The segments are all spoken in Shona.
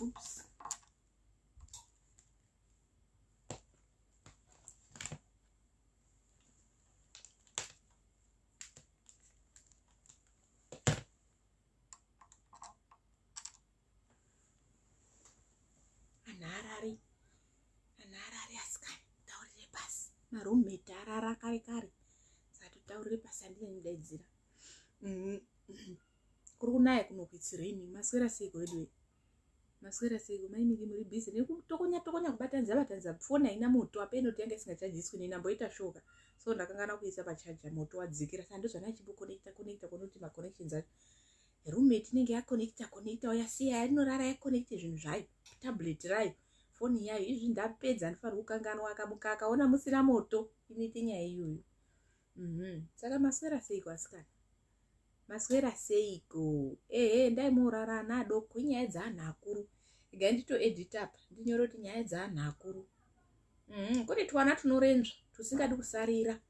Oops. Anarari asikana taurire pasi. Maroommate arara kare. Sati taurire pasi andinodaidzira. Kuri kunaya kuno kuitsireni. Maswera seko edwe. Maswera seko mainiki muri busy nekutokonya kubatanza foni haina moto apeno tenge isingachajiswi ninamboita shoka. So ndakangana kuisa pachaja moto wadzikira. Sando zvana chibokonekta kunoti ma connections acho. Roommate inenge yakonekta oyasiya inorara yakonekta zvinhu zvayo. Tablet rayo. Foni yayo izvi ndapedza ndifanira kukanganwa akamuka akaona musina moto inoite nyaya iyoyo. Saka maswera seiko asikana? Maswera seiko? Ndaimorara ana adoko inyaya dzaanhu akuru. Ega ndito edit up ndinyore kuti nyaya dzaanhu akuru. Kune twana tunorenzva tusingadi kusarira.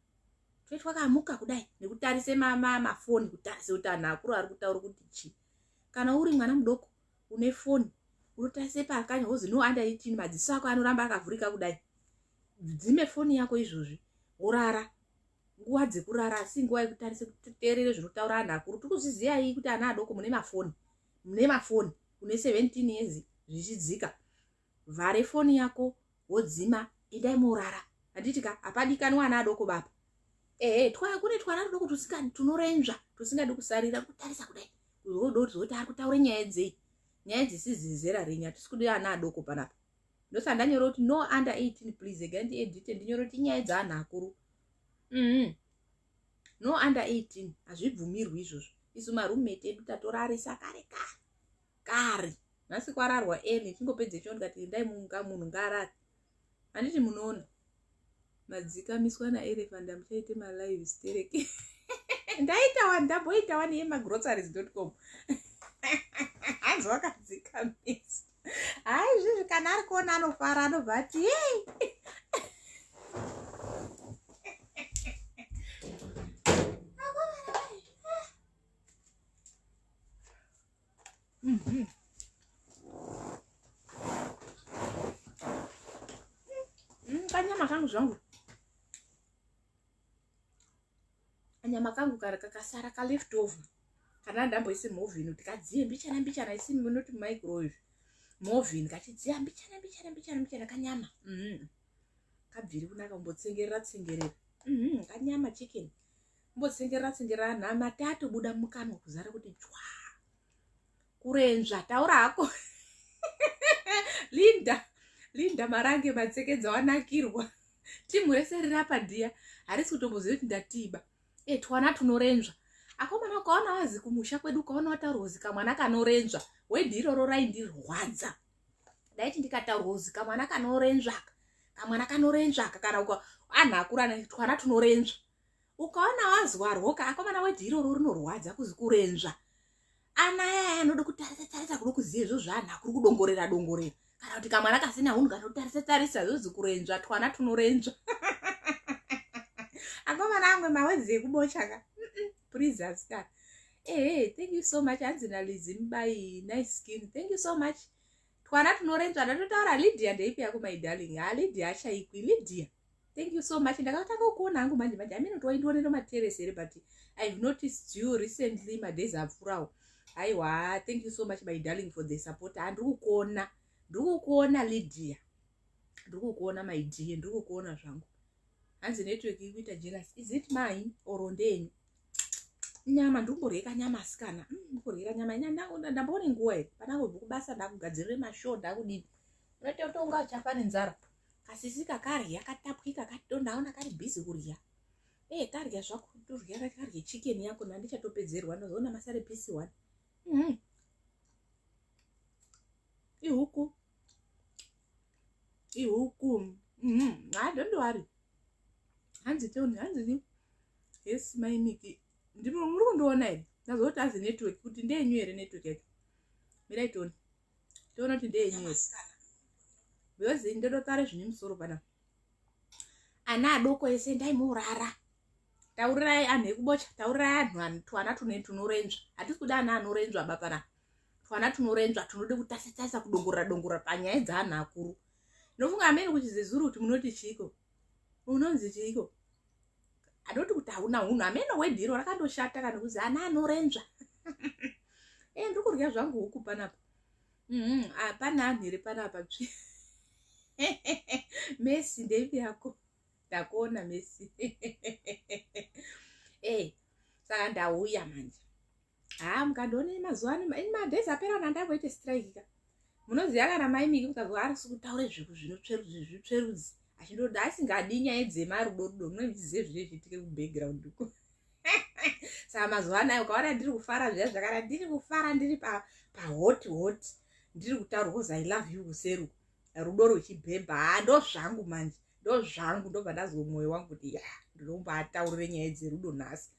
Toitwa kamuka kudai nekutarise mafoni kutarise kuti anhu akuru ari kutaura kuti chi. Kana uri mwana mudoko une foni unotarise pakanya wozi no under 18 madziso ako anoramba akavhurika kudai. Dzime foni yako izvozvi worara. Nguwa dzekurara asi nguwa yekutarise kuteerere zvinotaura anhu akuru. Tikuzviziya iyi kuti ana adoko mune mafoni. Une 17 years zvichidzika. Vhare foni yako wodzima idai morara. Handitika apadikanwa ana adoko baba. Kune twana tudoko tunorenza tusingadi kusarira kutarisa kudai. Zoti ari kutaura nyaya dzei. Nyaya dzisizi zera renyu hatisikude ana adoko panapa. Ndosa ndanyora kuti no under 18 please ega ndiedite ndinyora kuti nyaya dzaanhu akuru. No under 18 hazvibvumirwi izvozvo. Isu maroommate edu tatorarisa kare. Nhasi kwararwa eni tingopedze chonda kuti ndai munhu ngarara. Handiti munoona madzikamiswa naElephant amuchaite malive stereki. Ndamboita wani yemagroceries.com. Hanzi wakadzikamisa. Hai izvizvi kana ari kuona anofara anobva ati hey. Kanyama kangu zvangu. Kanyama kangu kakasara ka leftover. Kana ndamboise movini kuti kadziye mbichana isi munoti microwave. Movini kachidziya mbichana kanyama. Kabviri kunaka kumbotsengerera. Kanyama chicken. Kumbotsengerera nhama tatu buda mukanwa kuzara kuti chwa. Kurenza taura hako. Linda marange matsekedza wanakirwa. Timu rese riri apa dia. Harisi kutomboziva kuti ndatiba. Twana tunorenzva. Akomana ukaona wazi kumusha kwedu ukaona watarozi kamwana kanorenzva. Wedhi iroro raindirwadza. Ndaiti ndikatarozi kamwana kanorenzvaka. Kamwana kanorenzvaka kana anhu akuru ane twana tunorenzva. Ukaona wazwa roka akomana wedhi iroro rinorwadza kuzi kurenzva. Ana aya anoda kutarisa kuno kuziya izvo zvanhu akuru kudongorera. Kana kuti kamwana kasina hunhu kanotarisa zvozi kurenzva twana tunorenzva. Akomana amwe mawedzi ekubochaka. Please askar. Thank you so much Anzina Lizzy Mbai, nice skin. Thank you so much. Twana tunorenzva ndatotaura Lydia ndeipi yako my darling. Lydia achaikwi Lydia. Thank you so much. Ndakatanga kuona hangu manje. Amino toindionera materesi ere but I've noticed you recently my days apfurawo. Aiwa, thank you so much my darling for the support. Ndikukuona Lydia. Ndikukuona my dear, ndikukuona zvangu. Hanzi network ikuita jealous. Is it mine or ndenyu? Nyama ndikuryeka nyama asikana. Ndikuryeka nyama ndambone nguwa ere. Panango kubasa ndakugadzirira mashow ndakudini. Unotonga chapa nenzara. Kasisi kakarya katapwika katondaona kari busy kurya. Karya zvako turya karya chicken yako ndichatopedzerwa ndozoona masare piece 1. Ihuku. Don't worry. Hanzi yes my Nikki. Ndimo muri kundoona ere. Ndazoti azi network kuti ndenyu ere network yacho. Mira itoni. Toona kuti ndenyu ere. Because ndotare zvine musoro pana. Ana adoko ese ndaimurara. Taurirai anhu ekubocha, taurirai anhu twana tunorenzva. Hatisi kuda ana anorenzva bapana. twana tunorenzva tunode kutasisa kudongora panyaya dzeanhu akuru. Ndinofunga amene kuchizezuru kuti munoti chiko unonzi chiko adoti kuti hauna unhu amene wedhiro rakandoshata kana kuzi ana anorenzva. Ndiri kurya zvangu huku panapa. Hapana anhu iri panapa tsvi. Messi ndeipi yako ndakuona Messi. Saka ndauya manje. Mukandione mazuva ano madhezi apera ndamboite strike ka. Munoziva kana mai Miki mukazwa ari kutaura zvinhu zvitsverudzi achindoda asingadi nyaya dzemarudo munozive zvine zviitike kubackground uko. Saka mazuva anayo ukaona ndiri kufara zviya zvakara ndiri kufara ndiri pahot ndiri kutaura kuzi I love you kuseru rudo ruchibhebha. Ndozvangu manje ndozvangu ndobva ndazwa mwoyo wangu kuti ndinombataurire nyaya dzerudo nhasi.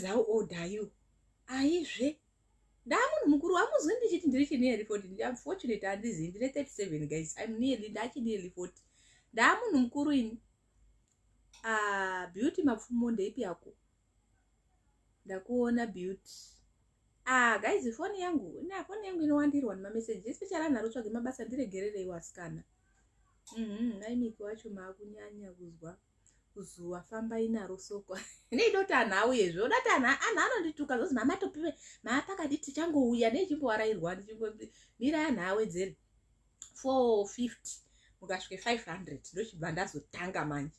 How old are you? Aizve ndamunhu mukuru amuzwi ndichiti ndiri chinearly 40. Unfortunately handizivi ndine 37 guys. Ndachi nearly 40. Ndamunhu mukuru ini. Beauty mapfumo ndeipi yako ndakuona Beauty. Guys foni yangu inowandirwa nemamessages especially anhu arotsvage mabasa ndiregererei wasikana. Mai Miki wacho maakunyanya kuzwa kuzuva fambai naro soko. Neida kuti anhu auyezve odati anhu anondituka zozi mama topiwe maapakati tichangouya nechimboarairwa ndichimira anhu awedzere 450 mukasvike 500 ndochibva ndazotanga manje.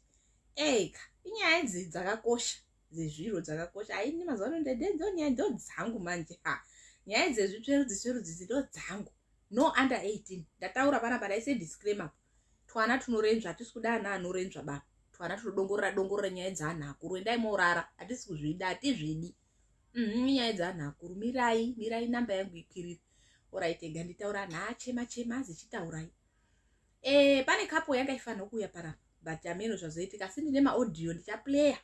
Inyaya dzakakosha dzezviro dzakakosha. Haini mazuva ano ndedzonyaya ndodzangu manje. Nyaya dzezvitsverudzi ndodzangu. No under 18. Ndataura panapa ndaise disclaimer. Twana tunorenzva hatisi kuda ana anorenzva baba. Twana tunodongorera nyaya dzeanhu akuru. Endai morara hatisi kuzvida hatizvidi. Nyaya dzeanhu akuru. Mirai namba yangu ikwirire. Alright ega nditaura anhu achema azichitaurai. Pane kapo yanga ifanira kuuya panapa. But ameno zvazoitika asi ndine maaudio ndichaplaya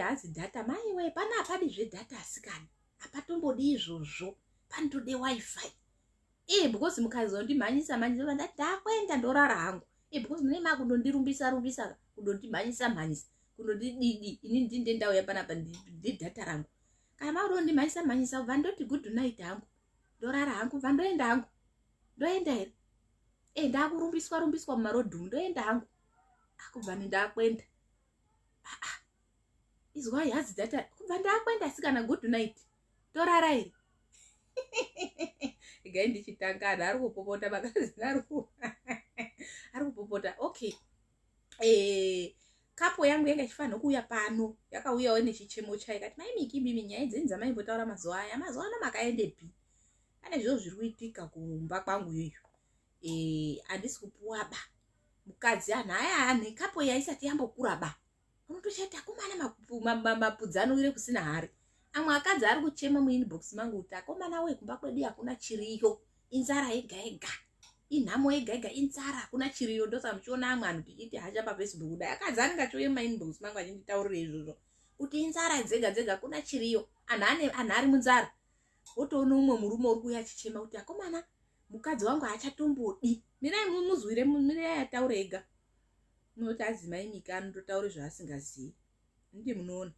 hazi data maiwe panapa dizve data asikani apatombodi izvozvo panotode wifi. Because mukazondimhanyisa manje ndati ndakwenda ndorara hangu. Because mune makundondirumbisa kundondimhanyisa kundondididi ini ndinde ndauya panapa ndidata rangu. Kana makundondimhanyisa ubva ndoti good night hangu ndorara hangu ubva ndoenda hangu ndoenda here. Ndakurumbiswa mumarodhu ndoenda hangu kubva ndakwenda. Izwai hazi data kubva ndakwenda asikana good night torara here. Gai ndichitanga anhu ari kupopota makazi ari kupopota. Okay. Kapo yangu yanga ichifanira kuuya pano yakauyawo nechichemo chayo ikati mai Miki mimi nyaya dzenyu dzamaimbotaura mazuva aya mazuva ano makaendepi. Pane zviro zviri kuitika kumba kwangu yoyo. Handisi kupuwa ba mukadzi anhu aya nekapo yaisati yambokura ba unotochati akomana mapudzi anowire kusina hari. Amwe akadzi ari kuchema muinbox mangu kuti akomana we kumba kwedu hakuna chiriyo inzara yega inhamo yega inzara hakuna chiriyo. Ndosa muchiona amwe anhu tichiti hasha paFacebook kudai akadzi anenge achiuye muinbox mangu achinditaurira izvozvo kuti inzara dzega hakuna chiriyo anhu ari munzara. Wotoona umwe murume uri kuuya achichema kuti akomana mukadzi wangu hachatombodi. Mirai mumuzwire mirai ataure ega. Munoti azi mai Miki anondotaure zvaasingazivi. Ndi munoona.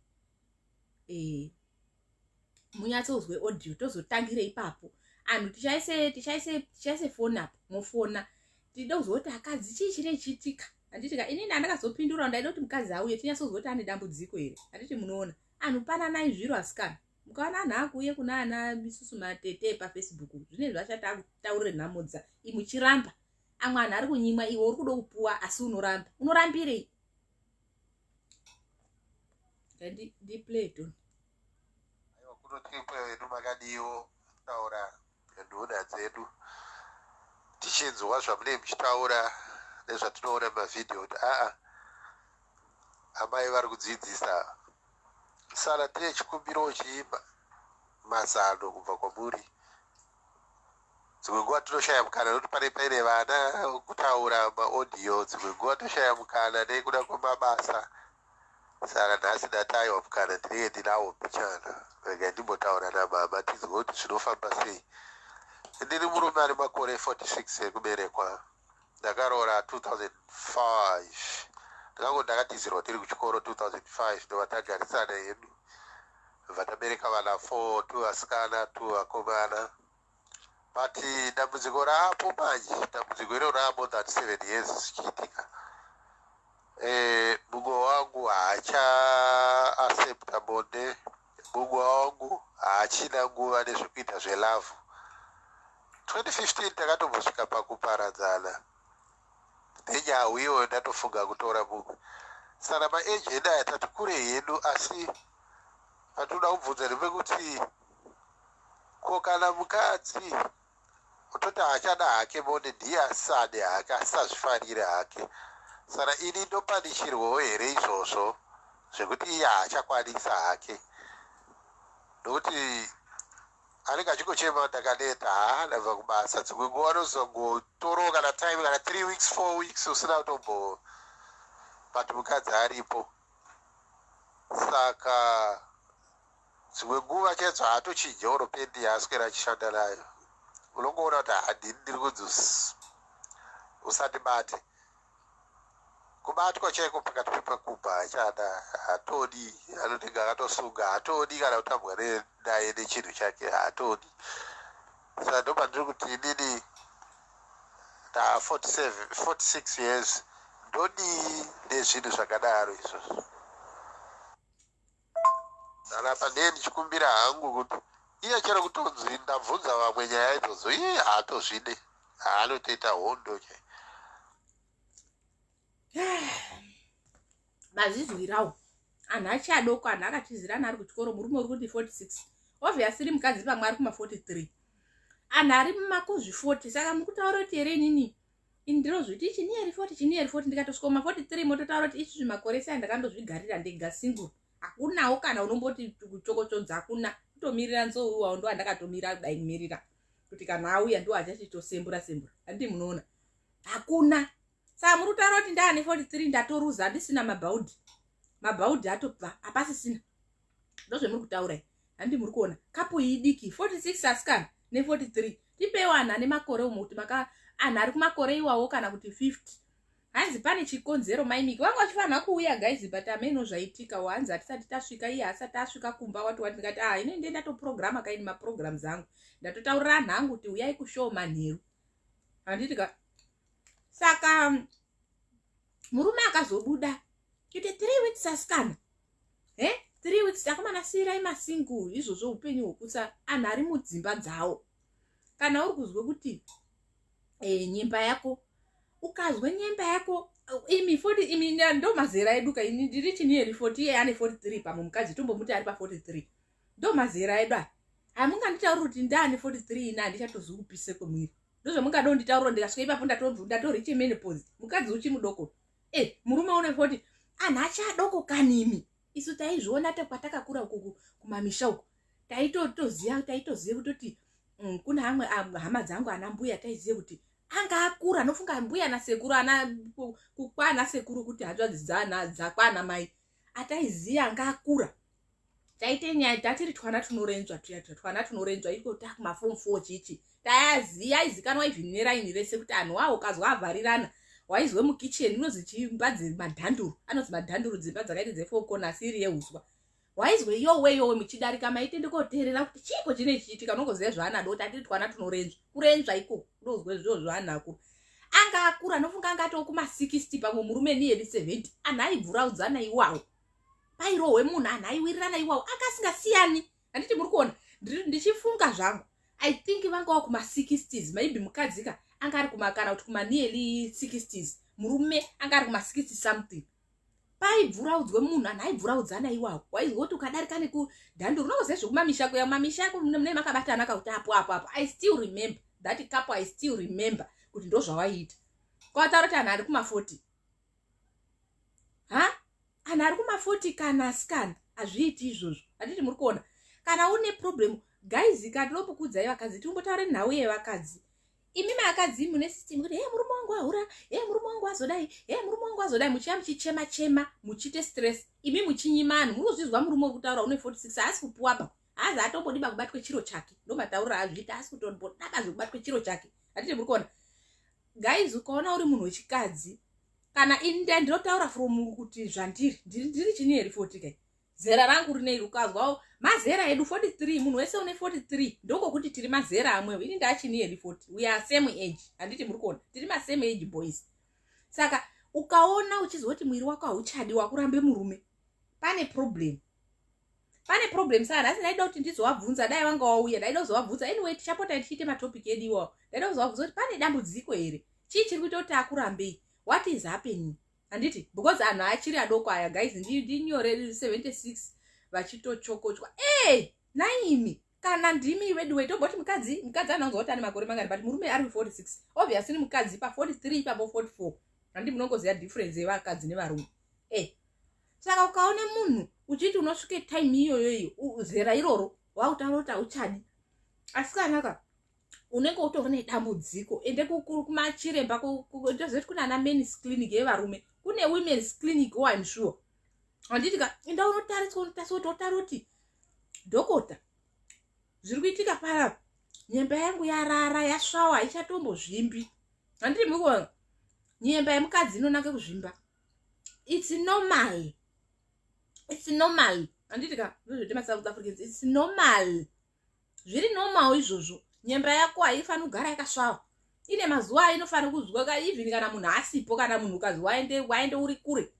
Munyatsozwe audio tozotangire ipapo. Anhu tichaise phone apo mofona. Tinoda kuzoti akadzi chii chiri chiitika. Handiti inini handakazopindura ndaida kuti mukadzi auye tinyatsozoti ane dambudziko here. Handiti munoona. Anhu pananai zviro asikana. Mukaona anhu akuuye kuna ana misusu matete paFacebook zvine zvachatataurire nhamodza imuchiramba. Amwe anhu ari kunyimwa iwe uri kuda kupuwa asi unoramba. Unorambirei? Ndiplay to. Aiwa kunotikwe vedu makadiwo taura nduna dzedu. Tichinzwa zvamunenge muchitaura nezvatinoona mumavhidhiyo kuti amai vari kudzidzisa. Saka tine chikumbiro chiimba mazano kubva kwamuri. Dzimwe nguva tinoshaya mukana nokuti paine vana kutaura maaudio. Dzimwe nguva toshaya mukana nekuda kwemabasa. Saka nhasi ndataiwa mukana ndinenge ndinawo mbichana. Rega ndimbotaura namama tizwe kuti zvinofamba sei. Ndiri murume ari makore 46 ekuberekwa. Ndakaroora 2005. Ndakatizirwa tiri kuchikoro 2005 ndova tagarisana yedu. vatabereka vana 4, 2 vasikana 2 vakomana. But dambudziko rapo manje, dambudziko iro ra more than 7 years zichiitika. Mungo wangu haacha accepta bonde, mungo wangu haachina nguva nezvekuita zvelove. 2015 takatombosvika pakuparadzana nenyau iyo ndatofunga kutora mumwe. Saka maeji edu aya tati kure hedu, asi patinoda kubvunza ndepekuti ko kana mukadzi utoti haachada hake bonde ndiye asade hake asazvifarire hake. Saka ini ndopanikirwawo here izvozvo zvekuti iye haachakwanisa hake, nokuti anenge achingochema ndakaneta ndabva kubasa. Dzimwe nguva anozongotorowo kana time kana 3 weeks 4 weeks usina kutombo bati mukadzi aripo. Saka dzimwe nguva chaidzo haatochinja unopendi yaaswera achishanda nayo. Unongoona kuti handini ndiri kunzi usandibate. Kubatwa chaiko pakati pepakuba achada, hatodi. Anotenge akatosunga, hatodi kana kutambwa naye nechinhu chake, hatodi. Saka ndopa ndiri kuti inini nda 46 years ndodii nezvinhu zvakadaro izvozvo. Saka ndiye ndichikumbira hangu kuti iye chero kutonzi ndabvunza vamwe nyaya idzodzo, iye haatozvide, haanotoita hondo chai. Mazizwirawo anhu achadoko, anhu akatizirana ari kuchikoro, murume uri kuti 46 obviously mukadzi pamwe ari kuma 43, anhu ari mumakuzvi 40. Saka mukutaura kuti here inini ndinozviti chini eri 40 chini eri 40, ndikatosvika kuma 43 mototaura kuti izvi makore sai ndakandozvigarira ndega single. Hakunawo kana unomboti kuchokochodza, hakuna. Kutomirira nzouwawo ndo andakatomira kudai mirira kuti kana auya ndo achachitosembura sembura. Handi munoona hakuna. Saka muri kutaura kuti ndaane 43 ndatoruza, handisina mabhaudhi atobva hapasisina. Ndozvemuri kutaura. Handi muri kuona kapu idiki 46 asikana ne43 tipewo anhu ane makore umuti maka anhu ari kumakore iwawo kana kuti 50. Hanzi pane chikonzero maimiki wangu achifanira kuuya guys, but ameno zvaitika wanzi hatisati tasvika, iye asati asvika kumba wati ndikati ine ndiye ndatoprograma kaini maprograms angu, ndatotaurira anhu angu kuti uyai kushow manheru. Handitika saka murume akazobuda kuti 3 weeks asikana 3 weeks akomana sirai masingu. Izvozvo upenyu hwokutsa anhu ari mudzimba dzawo. Kana uri kuzwe kuti nyemba yako, ukazwe nyemba yako imi ndo mazera edu ka ini ndiri chini eri 40, iye ane 43 pamwe mukadzi tombomuti ari pa 43, ndo mazera edu aya. Hamunganditaura kuti ndane 43 ina handichatozikupise kwemwiri. Ndozvamungado nditaura ndikasvika ipapo ndatoriche menopause, mukadzi uchi mudoko. Murume une 40, anhu achadoko kanimi. Isu taizviona patakakura uku kumamisha uku, taitoziya kutoti kuna hamwe hama dzangu ana mbuya taiziye kuti anga akura, nofunga mbuya nasekuru kukwana sekuru kuti hanzvadzi dzakwana mai ataiziya anga akura. Taite nyaya tatiri twana tunorenzwa iko takuma form 4 chichi tayaziya, aizikanwa even neraini rese kuti anhu wawo kazwa avharirana waizwe mukitchen unozi chimba dzemadhanduru, anozi madhanduru dzimba dzakaita dze4 corner siri yeuswa. Waizwe yowe muchidarika maite ndikoteerera kuti chiko chine chichitika, nongoziya zvaana dota tiri twana tunorenzwa. Kurenzwa iko ndozwe zvo zvaana akura. Anga akura nofunga anga atoo kuma 60 pamwe murume ni eri 70. Anhu aibvuraudzana iwawo. Pairohwe munhu anhu aiwirirana iwawo akasingasiyani. Handiti muri kuona ndichifunga zvangu, I think vangawo kuma 60s, maybe mukadzika anga ari kumakana kuti kuma nearly 60s, murume anga ari kuma 60 something. Paibvuraudzwe munhu anhu aibvuraudzana iwawo. Waizwe kuti ukadarika nekudhanduru unoziya zvekumamisha kuya mumamisha mune makabatana kauti apo. I still remember that couple, I still remember kuti ndo zvawaiita. Kwataura kuti anhu ari kuma 40. Anhu ari kuma 40 kana asikana hazviiti izvozvo. Handiti muri kuona kana une problem guys, katinombokudza vakadzi tinombotaura nhau yevakadzi. Imi vakadzi mune system kuti murume wangu ahura, murume wangu azodai, murume wangu azodai, muchiya muchichema muchite stress. Imi muchinyima anhu munozvizwa murume wekutaura une 46 haasi kupuwa ba, hazi atombodiba kubatwe chiro chake. Ndo mataura azviita, haasi kutombodaba zvekubatwe chiro chake. Handiti muri kuona guys, ukaona uri munhu wechikadzi kana ini ndinotaura from kuti zvandiri ndiri chini eri 40 kai, zera rangu rinei ukazwawo mazera edu 43 munhu wese une 43 ndoko kuti tiri mazera amwe ini ndachini hedi 40 we are same age handiti muri kuona tiri ma same age boys saka ukaona uchizoti mwiri wako hauchadi wakurambe murume pane problem sana asi ndaida kuti ndizovabvunza dai vanga wauya ndaida kuzovabvunza anyway tichapota tichiite matopic edu iwawo ndaida kuzovabvunza kuti pane dambudziko here chii chiri kuita kuti akurambei what is happening handiti because anhu achiri adoko aya guys ndinyore 76 vachitochokochwa naimi kana ndimi wedway toboti mukadzi anonzwa kuti ane makore mangani but murume ari 46 obviously mukadzi pa 43 ipapo 44 handi munongoziva difference yevakadzi nevarume saka ukaone munhu uchiti unosvike time iyoyo zera iroro wautaura kuti hauchadi asi kanaka unenge utovane dambudziko ende kumachiremba ndozoti kuna ana men's clinic yevarume kune women's clinic I'm sure handitika enda unotariswa kuti dhokota zviri kuitika para nyemba yangu yarara yasvawa haichatombozvimbi handiti mukuona nyemba yemukadzi inonake kuzvimba it's normal handitika ndozvoti maSouth Africans it's normal zviri normal izvozvo nyemba yako haifanira kugara yakasvava ine mazuva ainofana kuzwa even kana munhu asipo kana munhu ukazi waende uri kure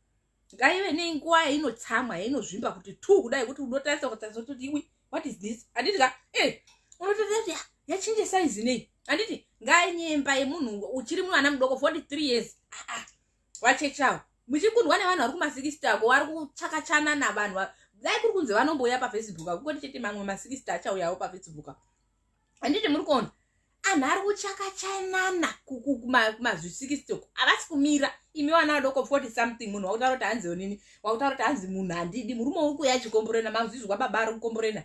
ngaive nenguva yainotsamwa yainozvimba kuti tu kudai kuti unotarisa kuti iwi what is this handitika unotoita kuti yachinje size nei handiti ngainyemba yemunhu uchiri mwana mudoko 43 years wachechawo muchikundwa nevanhu vari kuma60 ako vari kuchakachana navanhu dai kuri kunze vanomboya pafacebook akungoti chete mamwe ma60 achauyawo pafacebook handiti muri kuona anhu ari kuchakachanana kumazvi60 havasi kumira imi vana vadoko 40 something munhu wautaura kuti hanzi onini wautaura kuti hanzi munhu handidi murume uri kuya achikomborena mazvizwa baba ari kukomborena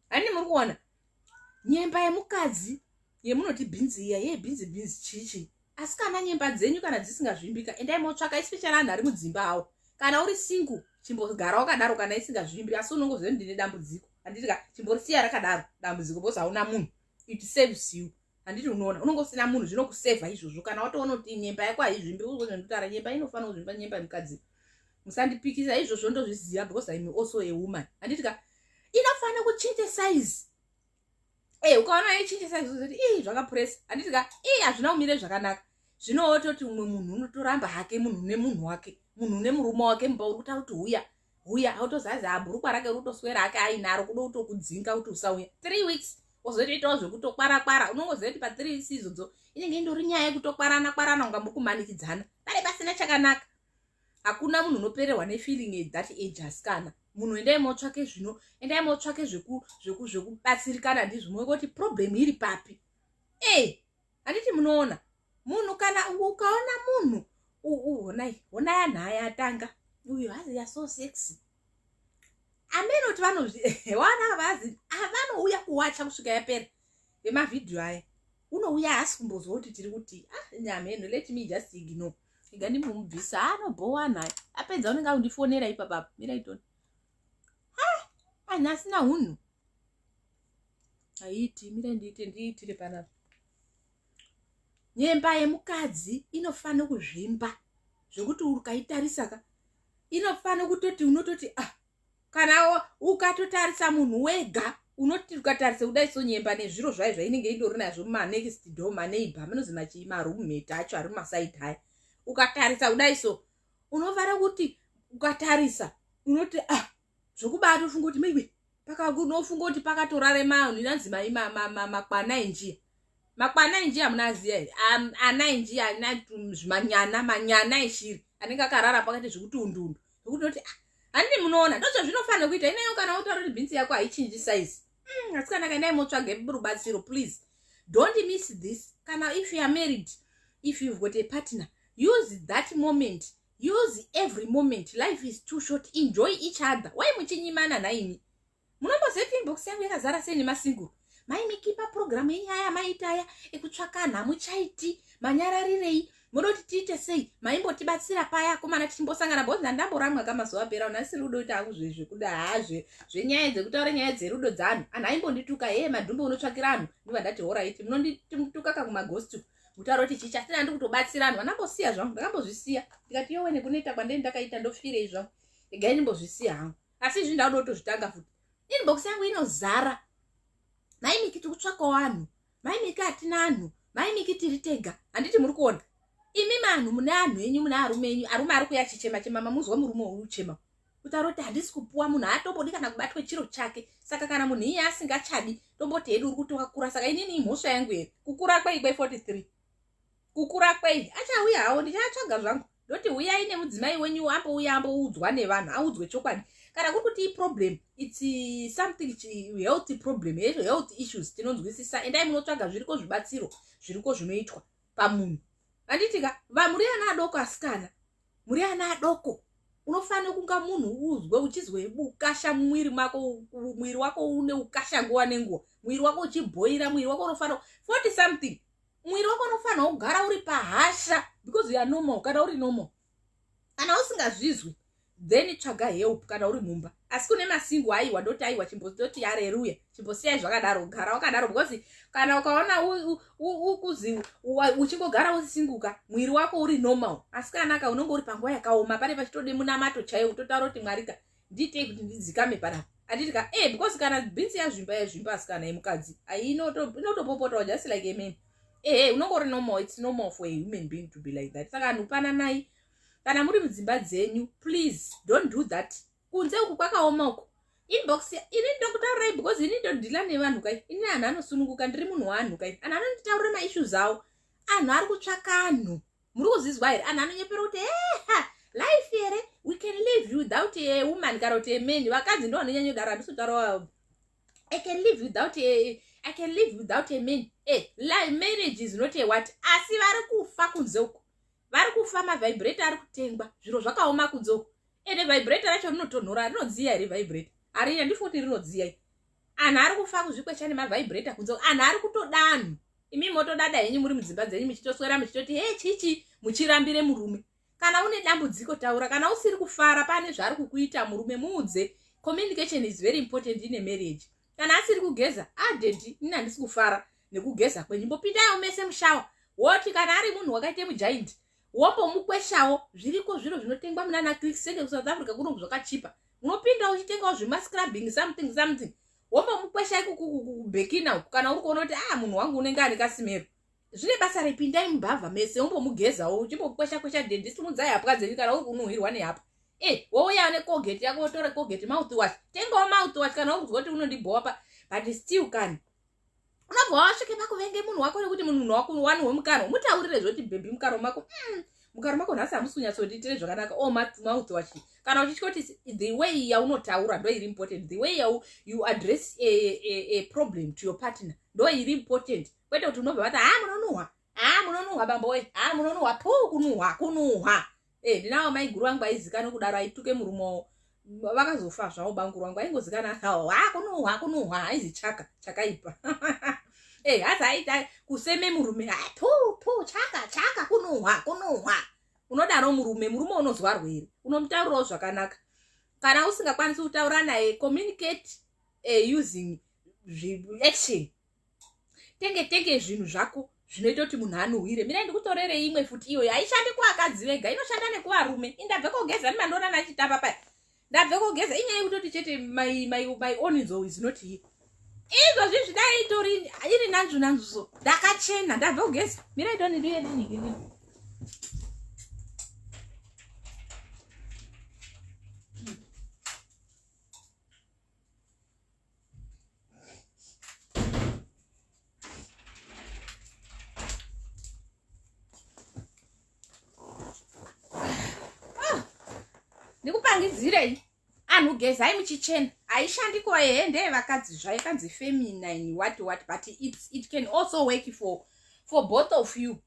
handiti muri kuona nyemba yemukadzi yemunoti bhinzi iya bhinzi chichi asi kana nyemba dzenyu kana dzisingazvimbika endai motsvaka especially anhu ari mudzimba awo kana uri single chimbogara wakadaro kana isingazvimbi asi unongoziva ndine dambudziko handitika chimborisiya rakadaro dambudziko bose hauna munhu it saves you handiti unoona unongosina munhu zvinokusevha izvozvo kana watoona kuti nyemba yako haizvimbi uzozvindotara nyemba inofanira kuzvimba nyemba yemukadzi musandipikisa izvozvo ndozviziva because I'm also a woman handitika inofanira kuchinja size ukaona ichinja size uzoti zvakapuresa handitika hazvina kumire zvakanaka zvinototi umwe munhu unotoramba hake munhu nemunhu wake munhu nemurume wake mba uri kutaura kuti huya hautozazi bhurukwa rake rutoswera ake ainaro kuda kutokudzinga kuti usauya 3 weeks wozotoitawo zvekutokwarakwarara unongoziva kuti pa3 weeks izvodzo inenge indori nyaya yekutokwarana unga muri kumanikidzana pari pasina chakanaka hakuna munhu unopererwa nefeeling at that age asikana munhu endai motsvake zvekubatsirikana ndizvo mokuti problem iri papi handiti munoona munhu kana ukaona munhu honai anhu aya atanga uyu hazi yaso sexy amenoti wana vazi avanouya kuwacha kusvika yapera vemavhidhiyo aya unouya hasi kumbozwa kuti tiri kuti nyameno let me just ignore iga ndimumubvisa anobhowa naye apedza unenge aundifonera ipapapa miraitoni anhu asina hunhu haiti mira ndiitire panapa nyemba yemukadzi inofanira kuzvimba zvekuti ukaitarisa inofanira kutoti unototi kana ukatotarisa munhu wega unoti ukatarisa kudai so nyemba nezviro zvayo zvainenge indori nazvo mumanext door maneighbor manozi maroommate acho ari mumasaidi aya ukatarisa kudai so unovara kuti ukatarisa unoti zvokubatofunga kuti meiwe unofunga kuti pakatorare manhu inanzi makwana enjiya makwana enjiya munaziya here ana enjiya ana manyana eshiri anenge akarara pakati zvekuti undundu zvekuti noti handiti munoona ndozvo zvinofanira kuita ineyo kana utaura kuti bhinzi yako haichinji size asi kana kaendai motsvage rubatsiro please don't miss this kana if you are married if you've got a partner use that moment use every moment life is too short enjoy each other why muchinyimana naimi munombozeti inbox yangu yakazara sei nemasingle maimikipa programu yenyaya maitaya ekutsvaka anhu hamuchaiti manyararirei munoti tiite sei maimbotibatsira paya komana tichimbosangana bozi ndamboramwa kamazuva apera unasiri rudo kuti hangu zvezvekuda zvenyaya dzekutaura nyaya dzerudo dzanhu anhu aimbondituka madhumbe unotsvakira anhu ndiva ndati oraiti munondituka kakumagostu mutaura kuti chicha asina ndi kutobatsira anhu vanambosiya zvangu ndakambozvisiya ndikati yowene kunoita kwandei ndakaita ndofirei zvangu igai ndimbozvisiya hangu asi izvi ndauda kutozvitanga futi. Inbox yangu inozara. Maimiki tiri kutsvakawo vanhu, maimiki hatina anhu, maimiki tiri tega. Handiti muri kuona imi manhu mune anhu enyu, mune arume enyu, arume ari kuya chichema mamuzwa murume uruchema utaura kuti handisi kupuwa, munhu haatombodi kana kubatwe chiro chake. Saka kana munhu iye asingachadi tomboti hedu uri kutokakura. Saka inini imhosva yangu here kukura kwei 43 kukura kwei achauya hawo ndichatsvaga zvangu ndoti uyai nemudzimai wenyu ambouya amboudzwa nevanhu audzwe chokwadi. Kana kuri kuti iproblem it's something health problem, health issues tinonzwisisa. Endai munotsvaga zviriko zvibatsiro zviriko zvinoitwa pamunhu. Handitika muri ana adoko asikana, muri ana adoko, unofanira kunga munhu uzwe uchizwe ukasha mumwiri mako, mwiri wako une ukasha nguwa nenguwa, mwiri wako uchibhoira, mwiri wako unofanira 40 something, mwiri wako unofanira kugara uri pahasha because you are normal. Kana uri normal, kana usingazvizwi then tsvaga help kana uri mumba. Asi kune masingo aiwa ndoti aiwa chimbototi haleluya chimbosiyai zvakadaro, gara wakadaro because kana ukaona ukuzi uchingogara usisinguka mwiri wako uri normal. Asi kanaka unonge uri panguva yakaoma pane pachitode munamato chaiwo kutotaura kuti Marika nditei kuti ndidzikame panapa. Anditika because kana bhinzi yazvimba asikana yemukadzi inotopopotawo just like a man. Unonge uri normal. It's normal for a human being to be like that. Saka anhu pananai kana muri mudzimba dzenyu, please don't do that. Kunze uku kwakaoma uku inbox ini ndokutaura because ini ndodhila nevanhu kai. Ini anhu anosununguka, ndiri munhu wanhu kai. Anhu anonditaurira maissues awo. Anhu ari kutsvaka anhu. Muri kuzizwa here anhu anonyepera kuti life here we can live without a woman kana kuti a man. Vakadzi ndo vanonyanya kudaro, handisotarawa I can live without a man. Marriage is not a what. Asi vari kufa kunze uku, vari kufa, mavibrator ari kutengwa, zviro zvakaoma kunze uku. Ene vibrator racho rinotonhora, rinodziya here vibrator? Harina, ndifoti rinodziya. Anhu ari kufa kuzvikwecha nemavibrator kunze uku. Anhu ari kutoda anhu. Imi motodada henyu muri mudzimba dzenyu muchitoswera muchitoti chichi muchirambire murume. Kana une dambudziko taura, kana usiri kufara pane zvari kukuita murume muudze. Communication is very important in a marriage. Kana asiri kugeza adedi ina handisi kufara nekugeza kwenyu, mbopindayo mese mushawa. Woti kana ari munhu wakaite mugiant wombomukweshawo. Zviriko zviro zvinotengwa munana Clicks senge kuSouth Africa kunonge zvakachipa. Unopinda uchitengawo zvemascrubbing something wombomukwesha kubhekina uku. Kana uri kuona kuti munhu wangu unenge ane kasimero, zvine basa repindai mubhavha mese wombomugezawo uchimbokwesha dentist mudzai hapwa dzenyu kana uri kunuhwirwa nehapa. Wouya neColgate yako wotore Colgate mouthwash, tengawo mouthwash kana uri kuzwa kuti unondibhowa but still kani unobva wasvike pakuvenge munhu wako nekuti munhu wako wani wemukaro mutaurire zvoti bhebhi mukaro mako mukaro mako nhasi hamusi kunyatsotiitire zvakanaka mouthwash. Kana uchitya kuti the way yaunotaura ndo iri important, the way you address a problem to your partner ndo iri important. Kwete kuti unobva vati munonuhwa bambowe, munonuhwa kunuhwa. Ndinawo maiguru wangu aizikana kudaro aituke murumo vakazofa zvavo. Banguru wangu aingozikana kunuhwa aizi chakaipa. Hasi aita kuseme murume chaka kunuhwa. Unodaro murume unozwa rwere, unomutaurirawo zvakanaka. Kana usingakwanisi kutaura naye, communicate using action. Tenge zvinhu zvako zvinoita kuti munhu anuhwire. Mina ndikutorere imwe futi iyo haishandi kuvakadzi vega, inoshanda nekuvarume. Ndabve kogeza ndimandona nachitamba paya, ndabve kogeza inyaya yekutoti chete my own nzou is not here. Izvozvi zvidai itori iri nanzvu so ndakachena ndabve kogeza. Mira idoni ndiye nini ndikupangidzirei anhu gezai muchichena. Haishandi kwa hende vakadzi zvaikanzi feminine what but it can also work for both of you.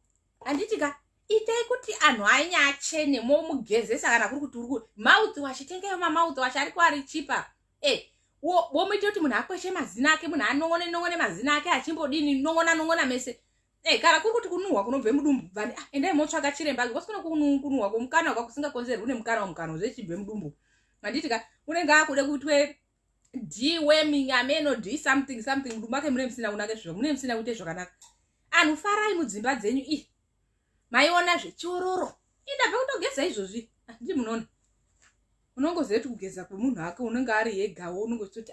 Handitika itai kuti anhu anyachene momugezesa. Kana kuri kuti uri mouthwash, tengayo mamouthwash ariko ari chipa. Womuita kuti munhu akweshe mazina ake, munhu anong'one mazina ake achimbodini nong'ona mese. Kana kuri kuti kunuhwa kunobve mudumbu vani endai motsvaga chiremba because kune kunuhwa kwomukana kwakusingakonzerwi nemukana zvechibve mudumbu. Handitika unenge akude kuitwe deworming ameno do something mudumbu ake mune musina kunake zviro, mune musina kuite zvakanaka. Anhu farai mudzimba dzenyu maiona zvechiororo. Ndabve kutogeza izvozvi. Handiti munoona unongoziva kuti kugeza kwemunhu wake unenge ari yegawo unongozoti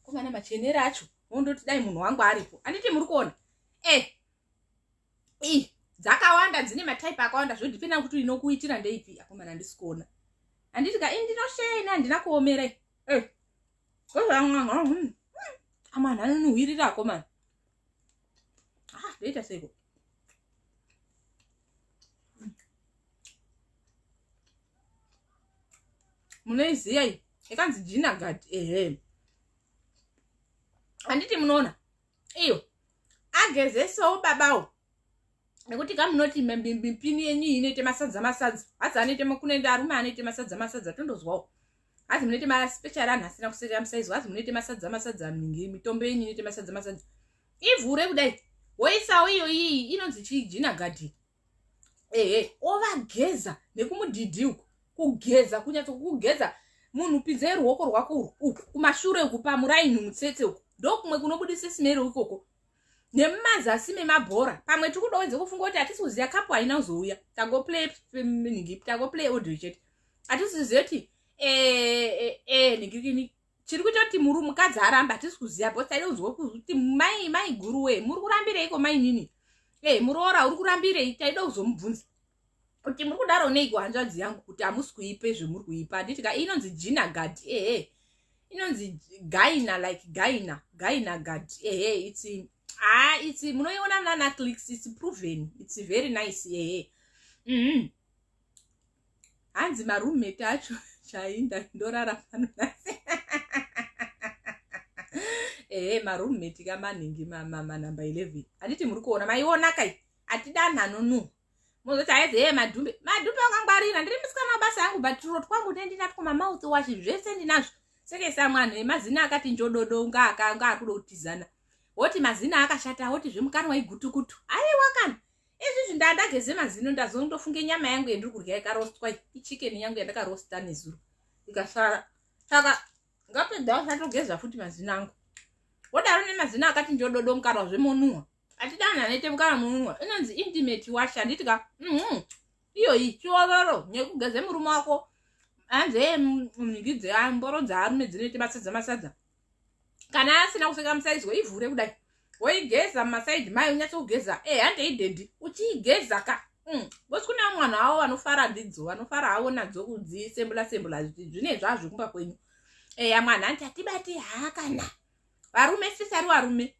komana machenero acho wondoti dai munhu wangu aripo. Handiti muri kuona dzakawanda dzine mataipi akawanda zvodhipenda kuti inokuitira ndeipi akomana handisi kuona. Handiti ka ndinoshena handina kuomera amana anonuhwirira akomana ndoita seiko munoiziya iyi yakanzi jinagadi. Handiti munoona iyo agezesawo babawo nekuti kamunoti mipini yenyu inoite masadza hadzi anoite kunoenda arume anoite masadza tondozwawo hadzi munoite maspecial anhu asina kuseka musaizo hadzi munoite masadza mitombo yenyu inoite masadza ivhure kudai woisawo iyo iyi inonzi chijinagadi ovageza nekumudhidhi uku kugeza kunyatso kugeza munhu pinzai ruoko rwako uku kumashure uku pamuraini mutsetse uku ndokumwe kunobudise smeri ukoko nemumazasi memabhora pamwe tikudowedze kufunga kuti hatisi kuziya kapu haina kuzouya tagoplay audio chete hatisi kuziya kuti ningikini chiri kuita kuti mukadzi aramba hatisi kuziya bhosi taida kuzwa kuti mai guruwe muri kurambireiko mai nini muroora uri kurambirei taida kuzomubvunza kuti muri kudaro neiko hanzvadzi yangu kuti hamusi kuipe zvemuri kuipa. Handiti ka inonzi jinagadi inonzi gaina gadi it's munoiona muna clicks, it's proven, it's very nice hanzi maroommate acho chainda ndorara pano nasi maroommate kamaningi manamba 11. Handiti muri kuona maiona kai atidanhano mozoti aedze madhumbe akangwarira ndiri musikana mabasa yangu but rot kwangu ndendinati kumamouth wash zvese ndinazvo sekesa mwana emazina akati njododo unga ari kuda kutizana woti mazina akashata woti zvemukana waigutukutu aiwakana izvi ndandageze mazino ndazondofunge nyama yangu yendiri kurya yakarostwa ichicken yangu yandakarosta nezuro ikasara saka ngapedza usatogeza futi mazina angu wodaro nemazina akati njododo mukana wazvemonua atidana anoite mukana mununwa inonzi intimate wash. Handiti ka iyoyi chiororo nekugeze murume wako hanze mhingidze mboro dzaarume dzinoite masadza kana asina kuseka musaizo ivhure kudai woigeza mumasaidhi mai unyatso kugeza handeidhedhi uchiigeza ka bosi kuna mwana wavo vanofara ndidzo vanofara havo nadzo kudzisembula zvine zvazvo kumba kwenyu mwana anti atibati kana varume sisari varume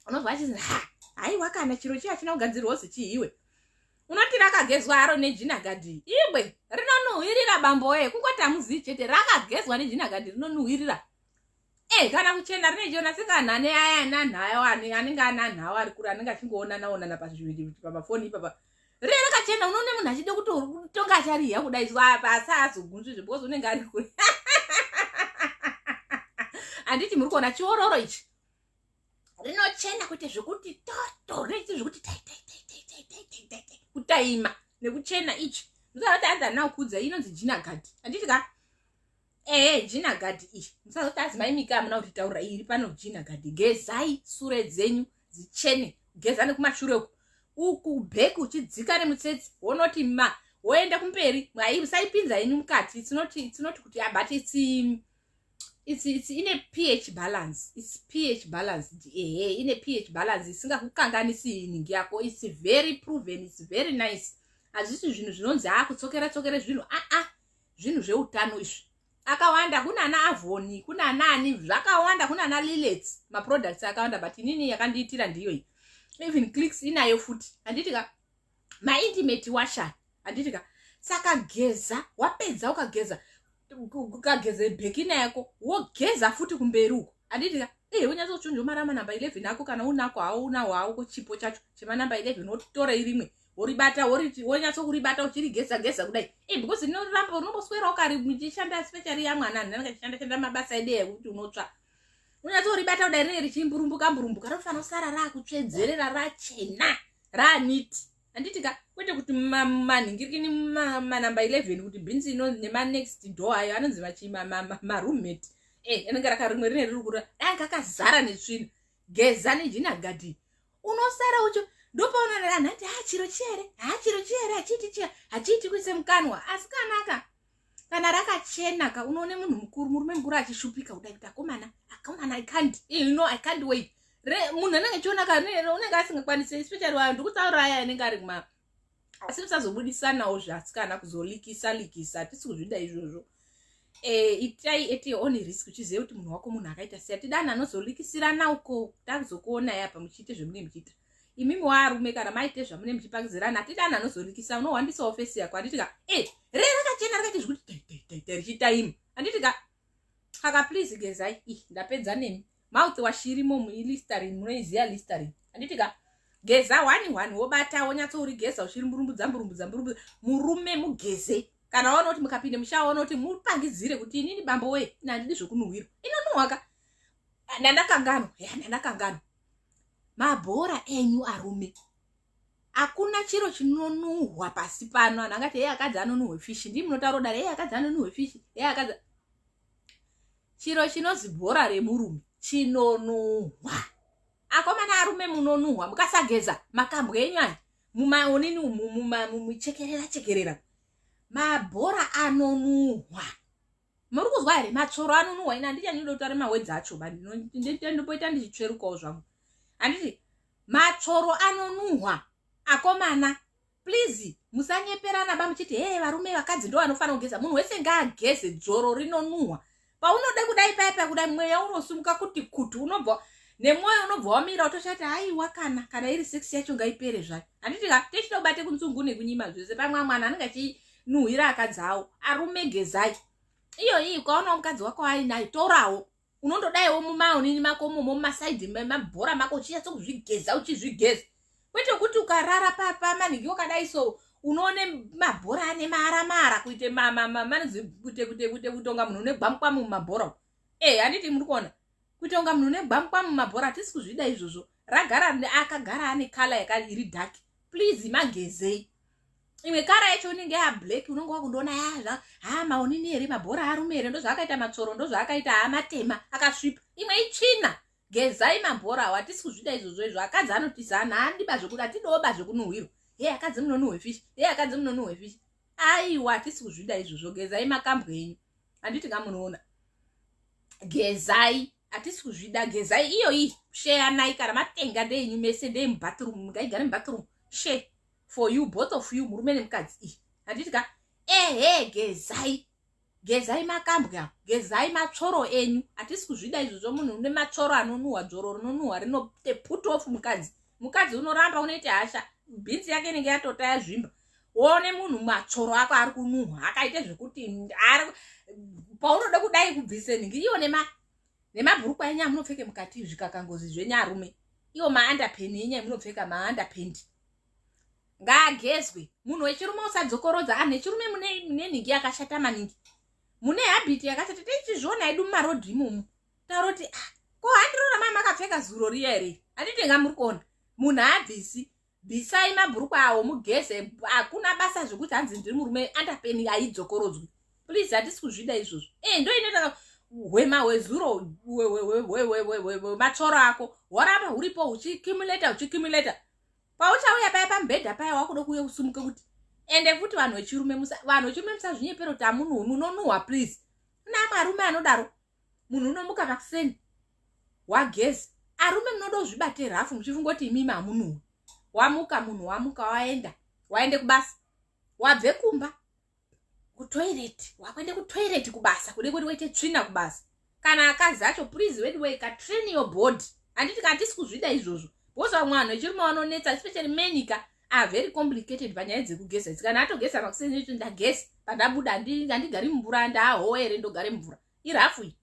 unobva achizi haiwa kana chiro chiya china kugadzirwa zi chiiwe unoti rakagezwa aro nejinagadi ibwe rinonuhwirira bambo kungoti hamuzivi chete rakagezwa nejinagadi rinonuhwirira kana kuchena rinechiona sekanhane aya ananhayo anenge ananhawo ari kuri anenge achingoonanaonana pamafoni ipapa rine rakachena unoone munhu achide kutonga achariya kudaiswa pasi azogunzvizve because unenge ari kuri handiti muri kuona chiororo ichi rinochena kuti zvekuti toto rinoiti zvekuti kutaima nekuchena ichi musazoti hanzi handina kukudza inonzi jinagadi. Handiti ka jinagadi iyi musazoti hanzi maimika amuna kuti taura iri pano jinagadi. Gezai sure dzenyu dzichene kugeza nekumashure uku bheki uchidzika nemutsetse wonoti woenda kumberi musaipinza yenyu mukati it's not kuti but it's in a pH balance. It's pH balance. In a pH balance isingakukanganisi ningi yako. It's very proven. It's very nice. Azvisi zvinhu zvinonzi kutsokera zvinhu zvinhu zveutano izvi akawanda. Kuna ana Avon, kuna nani zvakawanda, kuna na Lilets products akawanda but inini yakandiitira ndiyo iyi. Even Clicks inayo futi. Handitika my intimate washer. Handitika saka geza wapedza ukageza ukageze bhekina yako wogeza futi kumberi uko. Handitika unyatsochunjomara manamba 11 ako kana unako hauna wawo kuchipo chacho chemanamba 11 wotora irimwe woribata wonyatsokuribata uchirigeza kudai because inoramba unomboswera ukari muchishanda especially yamwana nanga chishanda mabasa edu ekuti unotsva unyatsoribata kudai rine richimburumbuka rinofanira kusara rakutsvedzerera rachena raniti. Handitika kwete kuti manhingirikini manamba 11 kuti bhinzi ino nemanext door ayo anonzi maroommate anenge rakarimwe rine riri kura kakazara netsvina. Geza nejinagadi unosara ucho ndopaona anati chiro chere hachiti kuise mukanwa asi kanaka kana rakachena ka unoone munhu mukuru murume mukuru achishupika kudai kuti akomana I can't I can't wait munhu anenge achiona ka unenge asingakwanisi especially vanhu ndikutaura aya anenge ari kuma asi musazobudisanawo zvasikana kuzolikisa tisi kuzvida izvozvo itai at your own risk uchiziva kuti munhu wako munhu akaita sei atidani anozolikisirana uko takuzokuona yapa muchiite zvemune muchiita imimi waarume kana maite zvamune muchipakizirana atidani anozolikisa unohwandisa ofesi yako anditika rakachena rakaiti zvikuti richitaimi anditika aka please gezai ndapedza nemi mouth washirimo muilistarin munoiziya listarin anditika geza 1 wobata wonyatsourigeza ushiri mburumbudza murume mugeze kana waona kuti mukapinde mushaona kuti mupangidzire kuti inini bambo we ndandidi zvokunuhwira inonuhwaka ndandakangano mabhora enyu arume akuna chiro chinonuhwa pasi pano anhu angati akadzi anonuhwe fishi ndii munotaura kudaro akadzi anonuhwe fishi akadzi chiro chinozi bhora remurume chinonuhwa akomana arume munonuhwa mukasageza makambwe enyu aya mumaonini muchekerera mabhora anonuhwa muri kuzwa here matsoro anonuhwa ina ndichanyuda kutaura mawedzi acho ndindipoita ndichitsverukawo zvangu handiti matsoro anonuhwa akomana please musanyeperana bamuchiti varume vakadzi ndo vanofanira kugeza munhu wese ngaageze dzoro rinonuhwa paunoda kudai paya kudai mweya unosumuka kuti kuti unobva nemwoyo unobva wamira utoshati haiwa kana iri sex yacho ngaipere zvayo handiti techida kubate kunzungu nekunyima zvese pamwe mwana anenge achinuhwira akadzi awo arume gezai iyo ukaona mukadzi wako ainayo torawo unondodaiwo mumaonini mako mumasaidhi memabhora mako uchiyatsokuzvigeza uchizvigeza kwete kuti ukarara pamaningi wakadai so unoone mabhora ane maara kuite manzi kuti unga munhu unegwamukwamu mumabhora handiti muri kuona kuite unga munhu unegwamukwamu mumabhora hatisi kuzvida izvozvo akagara ane kala iri dark please magezei imwe kara yacho inenge yablack unenge wakundoona maonini here mabhora arume here ndozvaakaita matsoro ndozvaakaita matema akasvipa imwe ichina gezai mabhora awo hatisi kuzvida izvozvo akadzi anotizana handiba zvokuti hatidowo bazvokunuhwirwa akadzi munonuhwe fishi akadzi munonuhwe fishi aiwa hatisi kuzvida izvozvo gezai makambwe enyu handiti kamunoona gezai hatisi kuzvida gezai iyoyi sheyanai kana matenga ndenyu mese ndei mubathroom ngaigare mubathroom she for you both of you murume nemukadzi handiti ka gezai makambwe awo gezai matsoro enyu hatisi kuzvida izvozvo munhu une matsoro anonuhwa dzoro rinonuhwa rinote put off mukadzi unoramba unoite hasha bhinzi yake inenge yatota yazvimba woone munhu matsoro ako ari kunuhwa akaite zvekuti paunoda kudai kubviseningi iyo nemabhurukwa enyu amunopfeke mukati zvikakangozi zvenyarume iyo maandapeni enyu amunopfeka maandapendi ngaagezwe munhu wechirume usadzokorodza anhu echirume mune ningi yakashata maningi mune habiti yakashata tichizviona edu mumarodhi imomo tauro kuti ko handiroona mama akapfeka zuro riya here handitenga muri kuona munhu habvisi bvisai mabhurukwa awo mugeze hakuna basa zvekuti hanzi ndiri murume andapeni aidzokorodzwi please hatisi kuzvida izvozvo ndo inoita hwema hwezuro matsoro ako hwaramba huripo uchikimuleta pauchauya paya pamubhedha paya wakuda kuuya kusumuka kuti ende futi vanhu vechirume musazvinyepera kuti amunhu munonuhwa please namwe arume anodaro munhu unomuka makuseni wagezi arume munoda kuzvibate rafu muchifunga kuti imimi hamunuhwi wamuka munhu waende kubasa wabve kumba kutoireti wakwende kutoireti kubasa kude kuti waite tsvina kubasa kana akadzi acho please wedway train your body handiti hatisi kuzvida izvozvo boza vamwe vanhu vechirume vanonetsa especially menyika are very complicated panyaya dzekugeza idzi kana atogeza makuseni kuti ndageza pandabuda handigari mumvura ndahowe here ndogare mumvura irafu iyi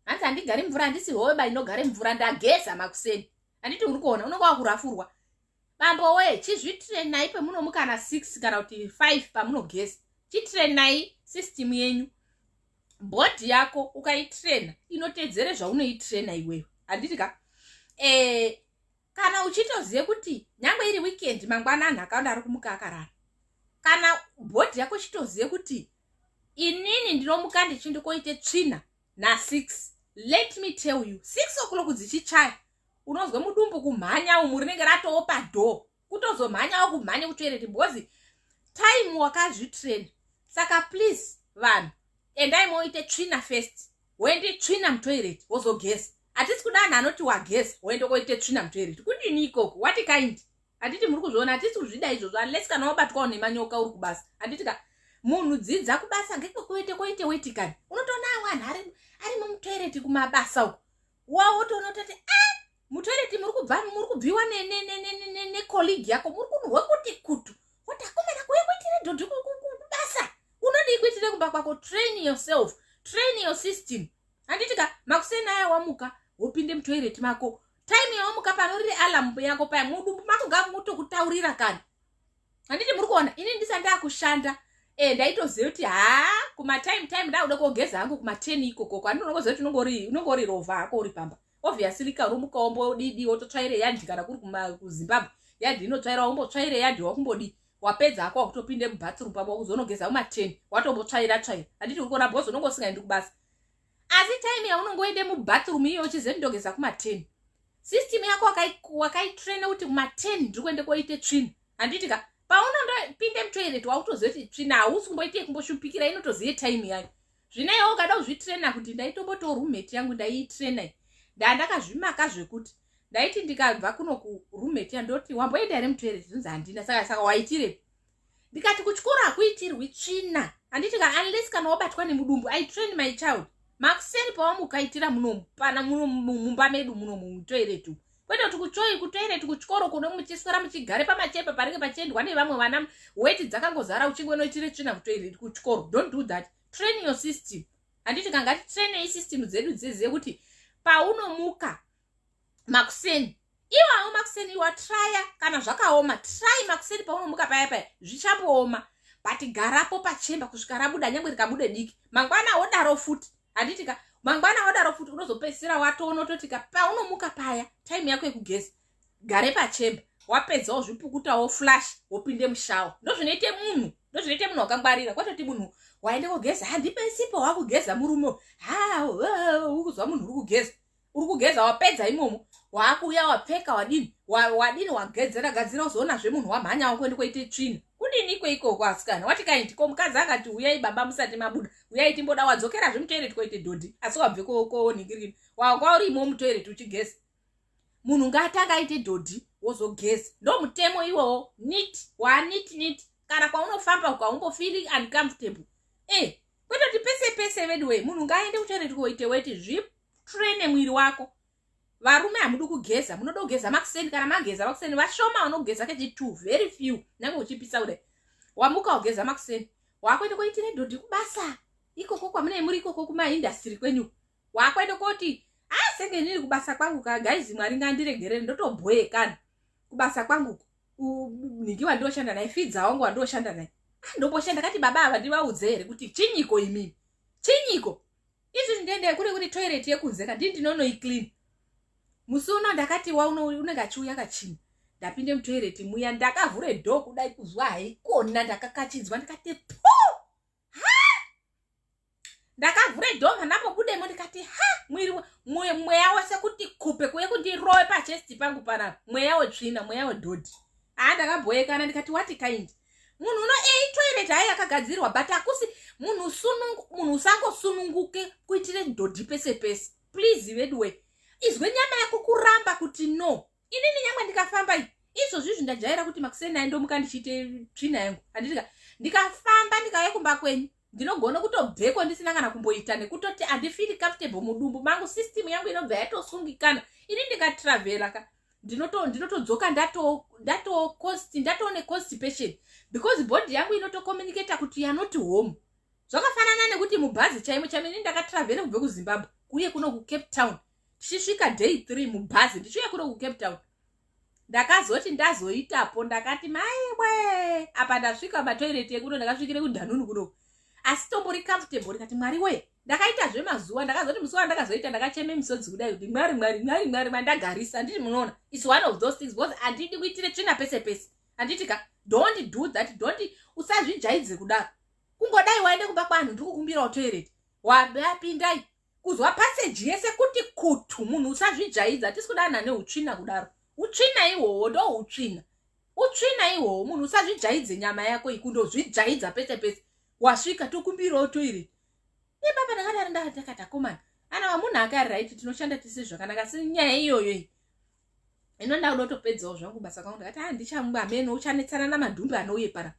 hanzi handigari mumvura handisi howe ba inogare mumvura ndageza makuseni handiti uri kuona unonga wakurafurwa bambo we chizvitrenai pemunomuka na 6 kana kuti 5 pamunogeza chitrenai system yenyu bhodhi yako ukaitrena inotedzere zvaunoitrena iwewe handiti ka kana uchitoziye kuti nyangwe iri weekend mangwanani akawanda ari kumuka akarara kana bhodhi yako chitoziye kuti inini ndinomuka ndichindikoite tsvina na6 let me tell you 6 o'clock dzichichaya unozwe mudumbu kumhanya umu rinenge ratowo padho kutozomhanyawo kumhanya kutoereti because time wakazvitrena saka please vanhu endai moite tsvina first wende tsvina mutoilet wozogeza. Hatisi kudana anoti wageza woende koite tsvina mutoilet. Kudini ikoko? What kind? Handiti muri kuzviona, hatisi kuzvida izvozvo unless kana wabatwawo nemanyoka uri kubasa. Handiti ka munhu dzidza kubasa ngekuite wetikani. Unotoona vanhu ari mutoilet kumabasa uko. Wawotoona kuti mutoilet muri kubviwa ne colleague yako muri kunhuwe kuti kutu. Kuti akomana kuye kuitire dhodhi kubasa. Unodi kuitire kumba kwako. Train yourself. Train your system. Handiti ka makuseni aya wamuka wopinde mutoilet mako. Time yawamuka panorire alarm yako paya mudumbu mako ngavamutokutaurira kana. Handiti muri kuona ini ndisanda kushanda. Ndaitoziva kuti kuma time ndauda kogeza hangu kuma 10 ikoko kwandinonokuziva kuti unongori rova ako uri pamba. Obviously karumuka wombodidi wototsvaire yadhi kana kuri kuZimbabwe yadhi inotsvaira wombotsvaire yadhi wakumbodi wapedza ako wakutopinde mubathroom pamba wakuzonogeza kuma 10 watombotsvaira. Handiti uri kuona bhozi unongosingaendi kubasa. Asi time yaunongoende mubathroom iyo uchiziva ndogeza kuma 10 system yako wakaitraina kuti kuma 10 ndiri kuende koite tsvina. Handiti ka paunondopinde mutoilet wautoziva kuti tsvina hausi kumboite kumboshupikira inotozive time yayo. Zvinaiwo ukada kuzvitraina kuti ndaitomboto roommate yangu ndaiitraina ndakazvimaka zvekuti ndaiti ndikabva kuno kuroommate yandoti wamboenda here mutoilet zvinzi handina. Saka waitire ndikati kuchikoro hakuitirwi tsvina. Handiti ka unless kana wabatwa nemudumbu I train my child. Makuseni pawamukaitira munomu pana mumba medu munomu mutoilet. Kwete kuti kutoilet kuchikoro kuno muchiswera muchigare pamachepe paringe pachiendwa nevamwe vana weti dzakangozara uchingonoitire tsvina mutoilet kuchikoro. Don't do that. Train your system. Handiti kangati train system dzedu dzizive kuti paunomuka makuseni iwawo makuseni watraya kana zvakaoma try makuseni paunomuka paya zvichambooma but garapo pachemba kusvika rabuda nyangwe rikabude diki mangwana wodaro futi. Handiti ka mangwana wodaro futi unozopedzisira watototi ka paunomuka paya time yako yekugeza gare pachemba wapedzawo zvipukutawo flash wopinde mushawa. Ndozvinoite munhu wakangwarira. Kwatoti munhu waende kogeza handipe sipo wakugeza murumo ukuzwa munhu uri kugeza wapedza imomo wakuya wapfeka wadini wagadzira uzoonazve munhu wamhanya wakuende koite tsvina. Kudini ikoko asikana wati kaindi ko mukadzi akati uyai baba musati mabuda uyai timboda wadzokerazve mutoilet koite dhodhi asi wabve koningirira waurimo mutoilet uchigeza. Munhu ngaatanga aite dhodhi wozogeza. Ndo mutemo iwowo neat kana kwaunofamba ukaumbofeel uncomfortable. Kwete kuti pese vedwe munhu ngaaende kutoilet koite weti zvitraine mwiri wako. Varume hamudi kugeza munoda kugeza makuseni kana mageza makuseni vashoma vanogeza kechi 2 very few nange uchipisa kudai wamuka ugeza makuseni wakwende koitire dhodhi kubasa ikoko kwamunei muri ikoko kumaindastry kwenyu wakwende koti senge ndiri kubasa kwangu ka guys mwari ngandiregerere ndotobhoye kana kubasa kwangu ningiwa ndoshanda naye fidza wangu wandoshanda naye ndomboshanda kati baba ava ndivaudze here kuti chinyiko imini chinyiko izvi ndende kuri toilet yekunze ka ndinonoiclean. Musi uno ndakati unenge achiuya kachini ndapinde mutoilet muya ndakavhure dho kudai kuzwa haikona ndakakachidzwa ndikati ndakavhure dho manapobudemo ndikati mwiri mweya wese kuti kupe kuye kundirowe pachesti pangu pana mweya wetsvina mweya wedhodhi. Ndakabhoyekana ndikati wati kind munhu uno toilet hai yakagadzirwa but akusi munhu usangosununguke kuitire dhodhi pese please vedwe. Izwe nyama yako kuramba kuti no. Inini nyama ndikafamba izvozvi zvindajaira kuti makuseni aendomuka ndichiite tsvina yangu. Handitika ndikafamba ndikauya kumba kwenyu ndinogona kutobveko ndisina kana kumboita nekutoti handifeel comfortable mudumbu mangu system yangu inobva yatosungikana. Ini ndikatravela ka ndinotodzoka ndatoone constipation because body yangu inotokommunicate kuti you are not home. Zvakafanana nekuti mubhazi chaimo chamini ndakatravela kubve kuZimbabwe kuye kuno kuCape Town. Shisvika day 3 mubhazi ndichiuya kuno kuCape Town ndakazoti ndazoitapo ndakati maiwe apa ndasvika matoilet ekuno ndakasvikire kuDhanuni kuno asi tombori comfortable ndikati mwari we ndakaitazve mazuva ndakazoti musi wandakazoita ndakacheme misodzi kudai kuti mwari mandagarisa nditi munoona is one of those things because handidi kuitire tsvina pese handiti ka don't do that usazvijaidze kudaro kungodai waende kumba kwanhu ndikukumbirawo toilet wapindai kuzwa passage yese kuti kutu munhu usazvijaidza hatisi kudana neutsvina kudaro. Utsvina ihwohwo ndo utsvina ihwohwo munhu usazvijaidze nyama yako ikundozvijaidza pese wasvika tokumbirawo toilet Baba ndakadaro ndakati komana ana munhu akaright tinoshanda tisi zvakanaka si nyaya iyoyo inonda kudotopedzawo zvangu basa kwangu ndakati ndichamameno uchanetsana namadhumbi anouye para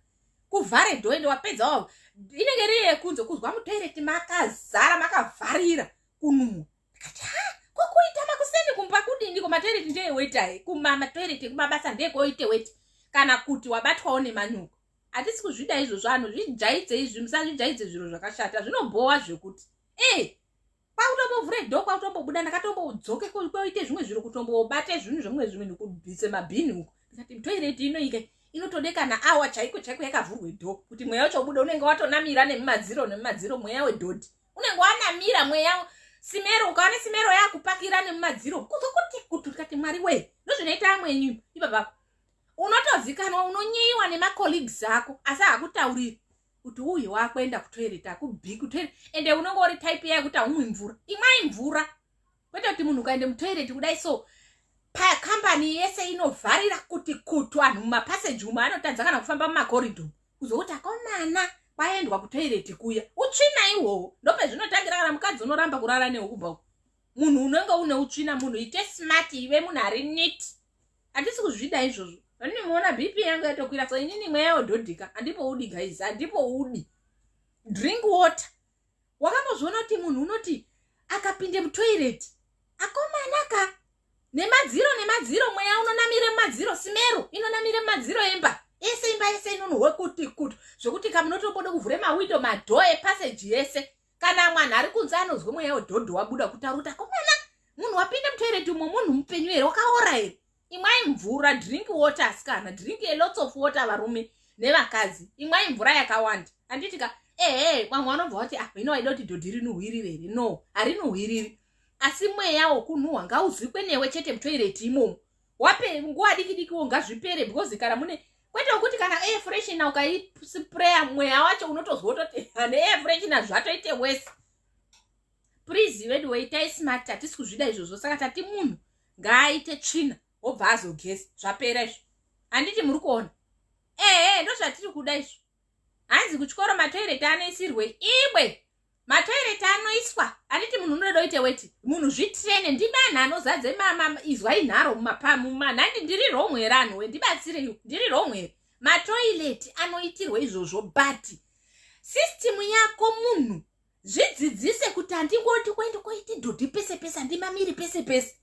kuvhare dhoende wapedzawo inenge riri yekunze kuzwa mutoireti makazara makavharira kunumwa ndakati kokuita makuseni kumba kudini kumatoireti ndeyeweta kumatoireti kumabasa ndekoite weti kana kuti wabatwawo nemanyuko hatisi kuzvida izvozvo anhu zvijaidze izvi musazvijaidze zviro zvakashata zvinobhowa zvekuti kwautombovhure dho kwautombobuda ndakatomboudzoke koite zvimwe zviro kutombobate zvinhu zvimwe nekubvise mabhini uko ndikati toireti inoika inotode kana awa chaiko yakavhurwe dho kuti mweya wacho ubuda unenge watonamira nemumadziro mweya wedhodhi unenge wanamira mweya simero ukaone simero yakupakira nemumadziro kuzokuti kuti kati mwari we ndozvinoita amwenyu ibaba unotozikanwa unonyiwa nemacolleagues ako asi hakutauriri kuti uyu wakwenda kutoireti akubhi kutoireti ende unenge uri type yakuti haumwi mvura imwai mvura kwete kuti munhu ukaende mutoireti kudai so pakambani yese inovharira kuti kutu anhu mumapaseji umo anotadza kana kufamba mumakoridho kuzokuti akomana kwaendwa kutoireti kuya utsvina ihwohwo ndopezvinotangira kana mukadzi unoramba kurara neukubva munhu unenge une utsvina munhu ite smart iwe munhu ari neat hatisi kuzvida izvozvo ndinomuona bp yangu yatokwira so inini mweya wedhodhika handipoudi guys handipoudi drink water wakambozviona kuti munhu unoti akapinde mutoireti akomanaka nemadziro mweya unonamire mumadziro simero inonamire mumadziro emba yese inonhuwe kuti zvokuti kamunotombode kuvhure mawindo madhoo epaseji yese kana mwana ari kunze anozwe mweya wedhodho wabuda kutaura kuti akomana munhu wapinde mutoireti umwe munhu mupenyu here wakaora here imwai mvura drink water asikana drink a lots of water varume nevakadzi imwai mvura yakawanda handitika kwamwe vanobva vati hino waida kuti dhodhi rinohwirire here no harinohwiriri asi mweya wokunhuhwa ngauzvikwe newe chete mutoireti imomo wape nguva diki ngazvipere because kana mune kwete wokuti kana air freshener ukaispray mweya wacho unotozwa utoti air freshener zvatoite wese please wedu weitai smart hatisi kuzvida izvozvo saka tati munhu ngaaite tsvina obva azogesi zvapera izvo handiti muri kuona ndozvatiri kuda izvo hanzi kuchikoro matoireti anoisirwe ibwe matoireti anoiswa handiti munhu unoda uite weti munhu zvitrene ndime anhu anozadze izwa inharo mumanhandi ndiri romwere anhuwe ndibatsireiwo ndiri romwere matoireti anoitirwe izvozvo but system yako munhu zvidzidzise kuti handingoti kuende koite dhodhi pese pese handimamiri pese pese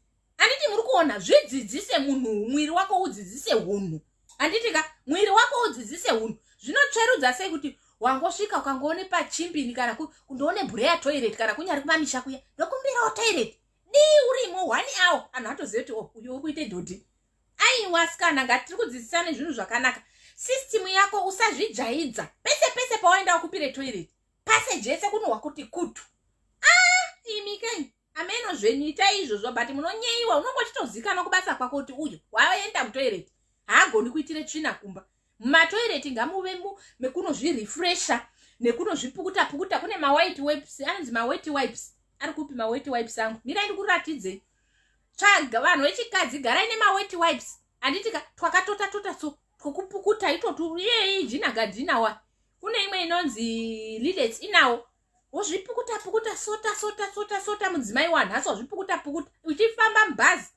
handiti muri kuona zvidzidzise munhu mwiri wako udzidzise hunhu handitika mwiri wako udzidzise hunhu zvinotsverudza sei kuti wangosvika ukangoone pachimbini kana kundoone bhureya toireti kana kunyari kumamisha kuya ndokumbirawo toireti dii urimo 1 hour anhu atozive kuti uyu uri kuite dhodhi aiwa sikana ngatiri kudzidzisane zvinhu zvakanaka system yako usazvijaidza pese pese pawaenda wakupire toireti paseji yese kunohwa kuti kutu imikai ameno zvenyu itai izvozvo but munonyeiwa unongochitozikanwa kubasa kwako kuti uyu waenda mutoireti haagoni kuitire tsvina kumba mumatoireti ngamuve mekunozvirefresha nekunozvipukuta kune mawhite wipes anonzi mawhite wipes ari kupi mawhite wipes angu mirai ndikuratidzei tsvaga vanhu vechikadzi garai nemawhite wipes handitika twakatota so twokupukuta itotu jinagadhinawa kune imwe inonzi lidets inawo wozvipukuta sota mudzimai wanhasi wazvipukuta uchifamba mubhazi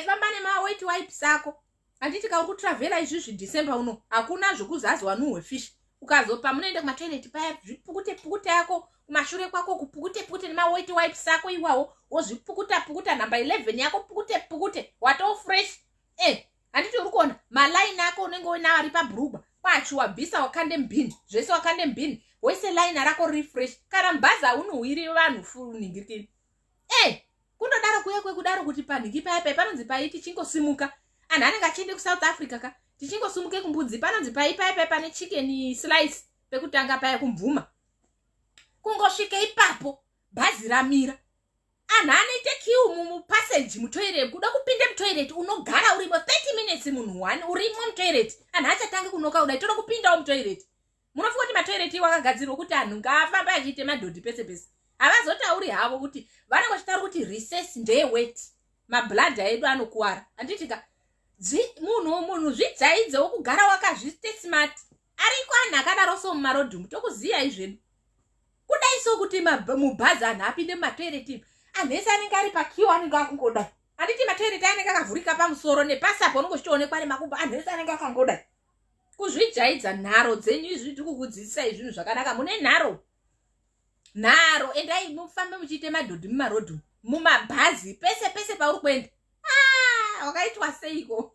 famba nemawhite wipes ako handiti kauri kutravhera izvizvi December uno hakuna zvokuzazwa nuhwefish ukazopa munoenda kumatoireti paya zvipukute yako kumashure kwako kupukute nemawhite wipes ako iwawo wozvipukuta namba 11 yako pukute wato fresh handiti uri kuona malaini ako unenge uinawo ari pabhurugwa kwachi wabvisa wakande mbini zvese wakande mbini wese line rako refresh kana mubhazi haunohwiri vanhu funingirikini kundodaro kuye kwekudaro kuti panhingi paya panonzi pai tichingosimuka anhu anenge achiende kuSouth Africa ka tichingosimuke kumbudzi panonzi pai pane chicken slice pekutanga paya kumvuma kungosvike ipapo bhazi ramira anhu anoite queue mupaseji mutoireti kuda kupinde mutoireti unogara urimo 30 minutes munhu 1 urimo mutoireti anhu achatange kunoka kudai toda kupindawo mutoireti munofunga kuti matoireti iwakagadzirwa kuti anhu ngaafambe achiite madhodhi pese pese havazotauri havo kuti vanenge vachitaura kuti recess ndeyeweti mabhladha edu anokuwara handitika munhu zvidzaidzewo kugara wakazviste smart ariko anhu akadaro so mumarodhumu tokuziya izvenu kudai so kuti mubhazi anhu apinde mumatoireti anhu ese anenge ari pakiwa anenge akungodai anditi matoireti anenge akavhurika pamusoro nepasapo unenge uchitoonekwa nemakumbo anhu ese anenge akangodai kuzvijaidza nharo dzenyu izvi tiri kukudzidzisai zvinhu zvakanaka mune nharo endai mufambe muchiite madhodhi mumarodhi mumabhazi pese pese pauri kuenda wakaitwa seiko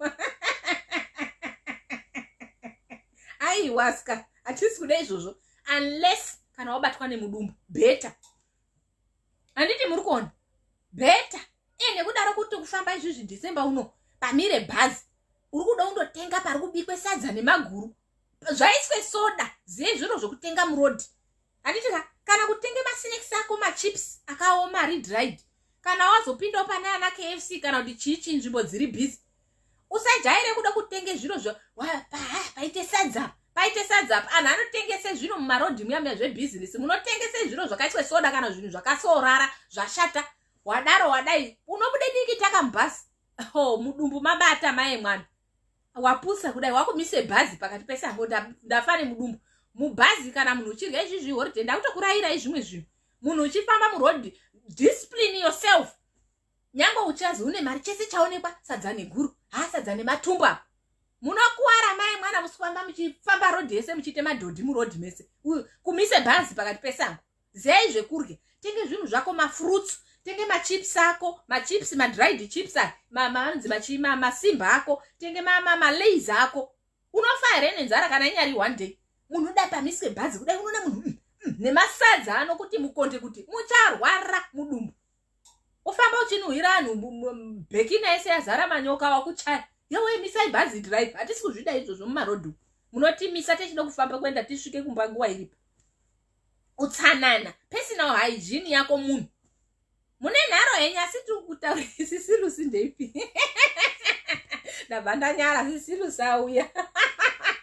aiwaska hatisi kuda izvozvo unless kana wabatwa nemudumbu beta handiti muri kuona beta nekudaro kuti kufamba izvizvi December uno pamire bhazi uri kuda undotenga pari kubikwe sadza nemaguru zvaiswe soda ziye zviro zvokutenga murodhi handiti kana kutenge masineks ako machips akaoma redried kana wazopindawo pane ana KFC kana kuti chichi nzvimbo dziri busy usajaire kuda kutenge zviro paite sadza anhu anotengese zviro mumarodhi muya zvebusiness munotengese zviro zvakaiswe soda kana zvinhu zvakasorara zvashata wadaro wadai unobude diki takambhasi mudumbu mabata mai mwana wapusa kudai wakumise bhazi pakati pesango ndafane mudumbu mubhazi kana munhu uchirya izvi zvihoride ndakutokurayira zvimwe zvinhu munhu uchifamba murodhi discipline yourself nyange uchazi une mari chese chaonekwa sadza neguru sadza nematumbu apo munokuwara mai mwana musifamba muchifamba rodhi yese muchiite madhodhi murodhi mese kumise bhazi pakati pesango ziyai zvekurya tenge zvinhu zvako mafruits tenge machips ako machips madried chips masimba ako tenge malays ako unofa here nenzara kana inyari one day munhu uda pamiswe bhazi kudai unoona munhu nemasadza anokuti mukonde kuti mucharwara mudumbu ufamba uchinuhwira anhu bhekina ese yazara manyoka wakuchaya yewe misai bhazi drive hatisi kuzvida izvozvo mumarodhi munotimisa techida kufamba kuenda tisvike kumba nguva iripo utsanana personal hygiene yako munhu mune nharo henyu asi tiri kutaura sisirusi ndeipi ndabva ndanyara sisirusi auya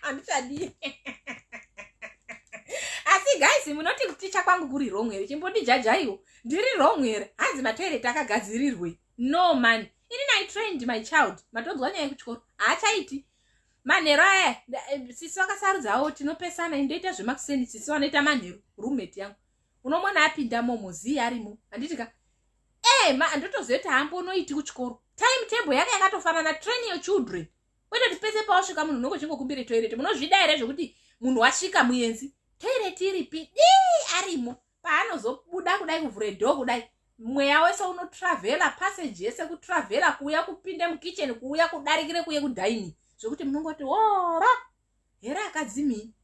handichadii asi guys munoti kuticha kwangu kuri wrong here chimbondijajaiwo ndiri wrong here hanzi matoireti akagadzirirwe no man inini I trained my child matonzwa nyaya yekuchikoro haachaiti manheru aya sisi vakasarudzawo tinopesana indoita zvemakuseni sisi vanoita manheru roommate yangu unomona apinda momozi arimo handitika ndotoziva kuti hambonoiti kuchikoro timetable yake yakatofanana train your children wetoti pese pawasvika munhu unongo chingokumbire toireti munozvida here zvekuti munhu wasvika muyenzi toireti iripi arimo paanozobuda kudai kuvhure dho kudai mweya wese unotravhela passage yese kutravhela kuuya kupinde mukitchen kuuya kudarikire kuye kudaini zvokuti munongoti ora here akadzimi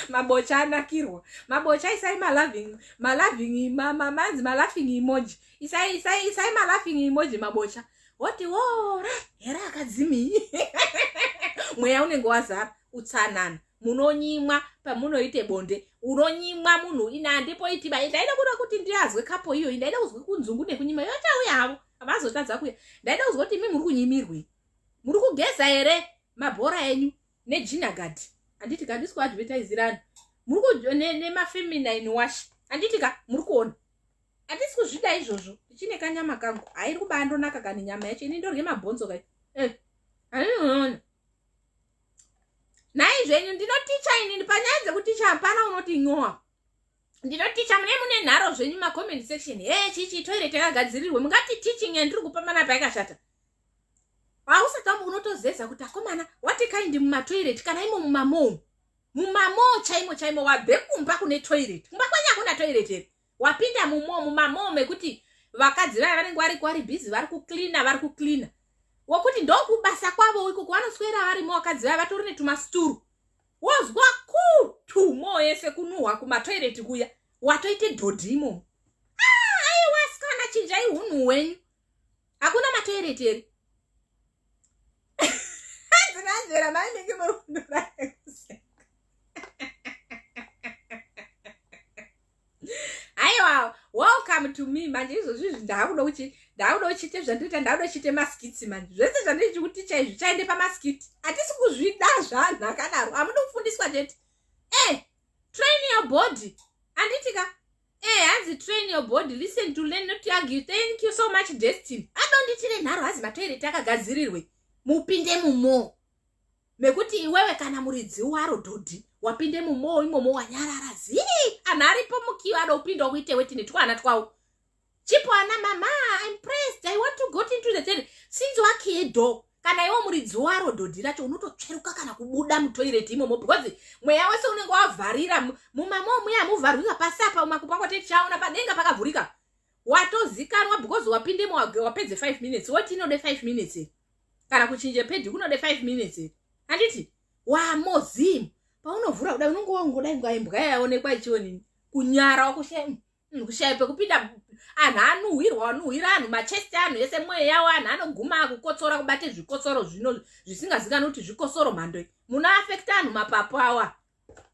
mabocha anakirwa mabocha isai malaughing emoji isai malaughing emoji mabocha woti ora here akadzimi mweya unenge wazara utsanana munonyimwa pamunoite bonde unonyimwa munhu ina ndipo itiba ndaida kuda kuti ndiazwe kapo iyo ndaida kuzwe kunzungu nekunyima yochauya havo amazotadza kuya ndaida kuzwa kuti imi muri kunyimirwe muri kugeza here mabhora enyu nejinagadi handiti kandisi kuadvertisirana muri nemafeminine wash handitika muri kuona handisi kuzvida izvozvo tichine kanyama kangu hairi kubandonaka kane nyama yacho ini ndorye mabhonzo kai handinoona naizvenyu ndinoticha inini panyaya dzekuticha hapana unoti nyowa ndinoticha mune nharo zvenyu macomment section chichi toilet yakagadzirirwe mungati teaching yandiri kupambana payakashata hausatambo unotozeza kuti akomana wati kaindi mumatoilet kana imo mumamo chaimo wabve kumba kune toilet kumba kwenyu hakuna toilet here wapinda mumamo mekuti vakadzi vaya vanenge vari busy vari kucleana wokuti ndokubasa kwavo ikuku vanoswera varimo vakadzi vaya vatori netumasturu wozwa kutumo yese kunuhwa kumatoireti kuya watoite dhodhimo aiwasikana chinjai hunhu hwenyu hakuna matoireti here zinanjera mainenge murundura aiwa welcome to me manje izvozvi ndakuda uchite zvandiita ndakuda uchite maskits manje zvese zvandiri chikuticha izvi chaende pamaskiti hatisi kuzvida zvanhu akadaro hamudi kufundiswa chete train your body handitika hanzi train your body listen to learn not to argue thank you so much Destiny adonditire nharo hazi matoireti akagadzirirwe mupinde mumo mekuti iwewe kana muridzi waro dhodhi wapinde mumoyo imomo wanyarara zi anaripo mukiwa adopinda kuite wetini twana twawo chipo ana mama I'm pressed I want to go into the toilet since wakiedo kana iwo muridzi waro dhodhi racho unototsveruka kana kubuda mutoilet imomo because mweya wese unenge wavharira mumamo muya muvharika pasapa umakupangote chaona padenga pakavhurika watozikanwa because wapindemo wapedze 5 minutes woti inode 5 minutes kana kuchinje pedi kunode 5 minutes handiti wamozimu paunovhura kudai unonge wangodai ngaimbwa yaonekwa ichionini kunyara wakushaya pekupinda anhu anuhwira anhu machesti anhu yese mweya yawo anhu anoguma akukotsora kubate zvikotsoro zvino zvisingazikani kuti zvikosoro mhando muna afekta anhu mapapu awa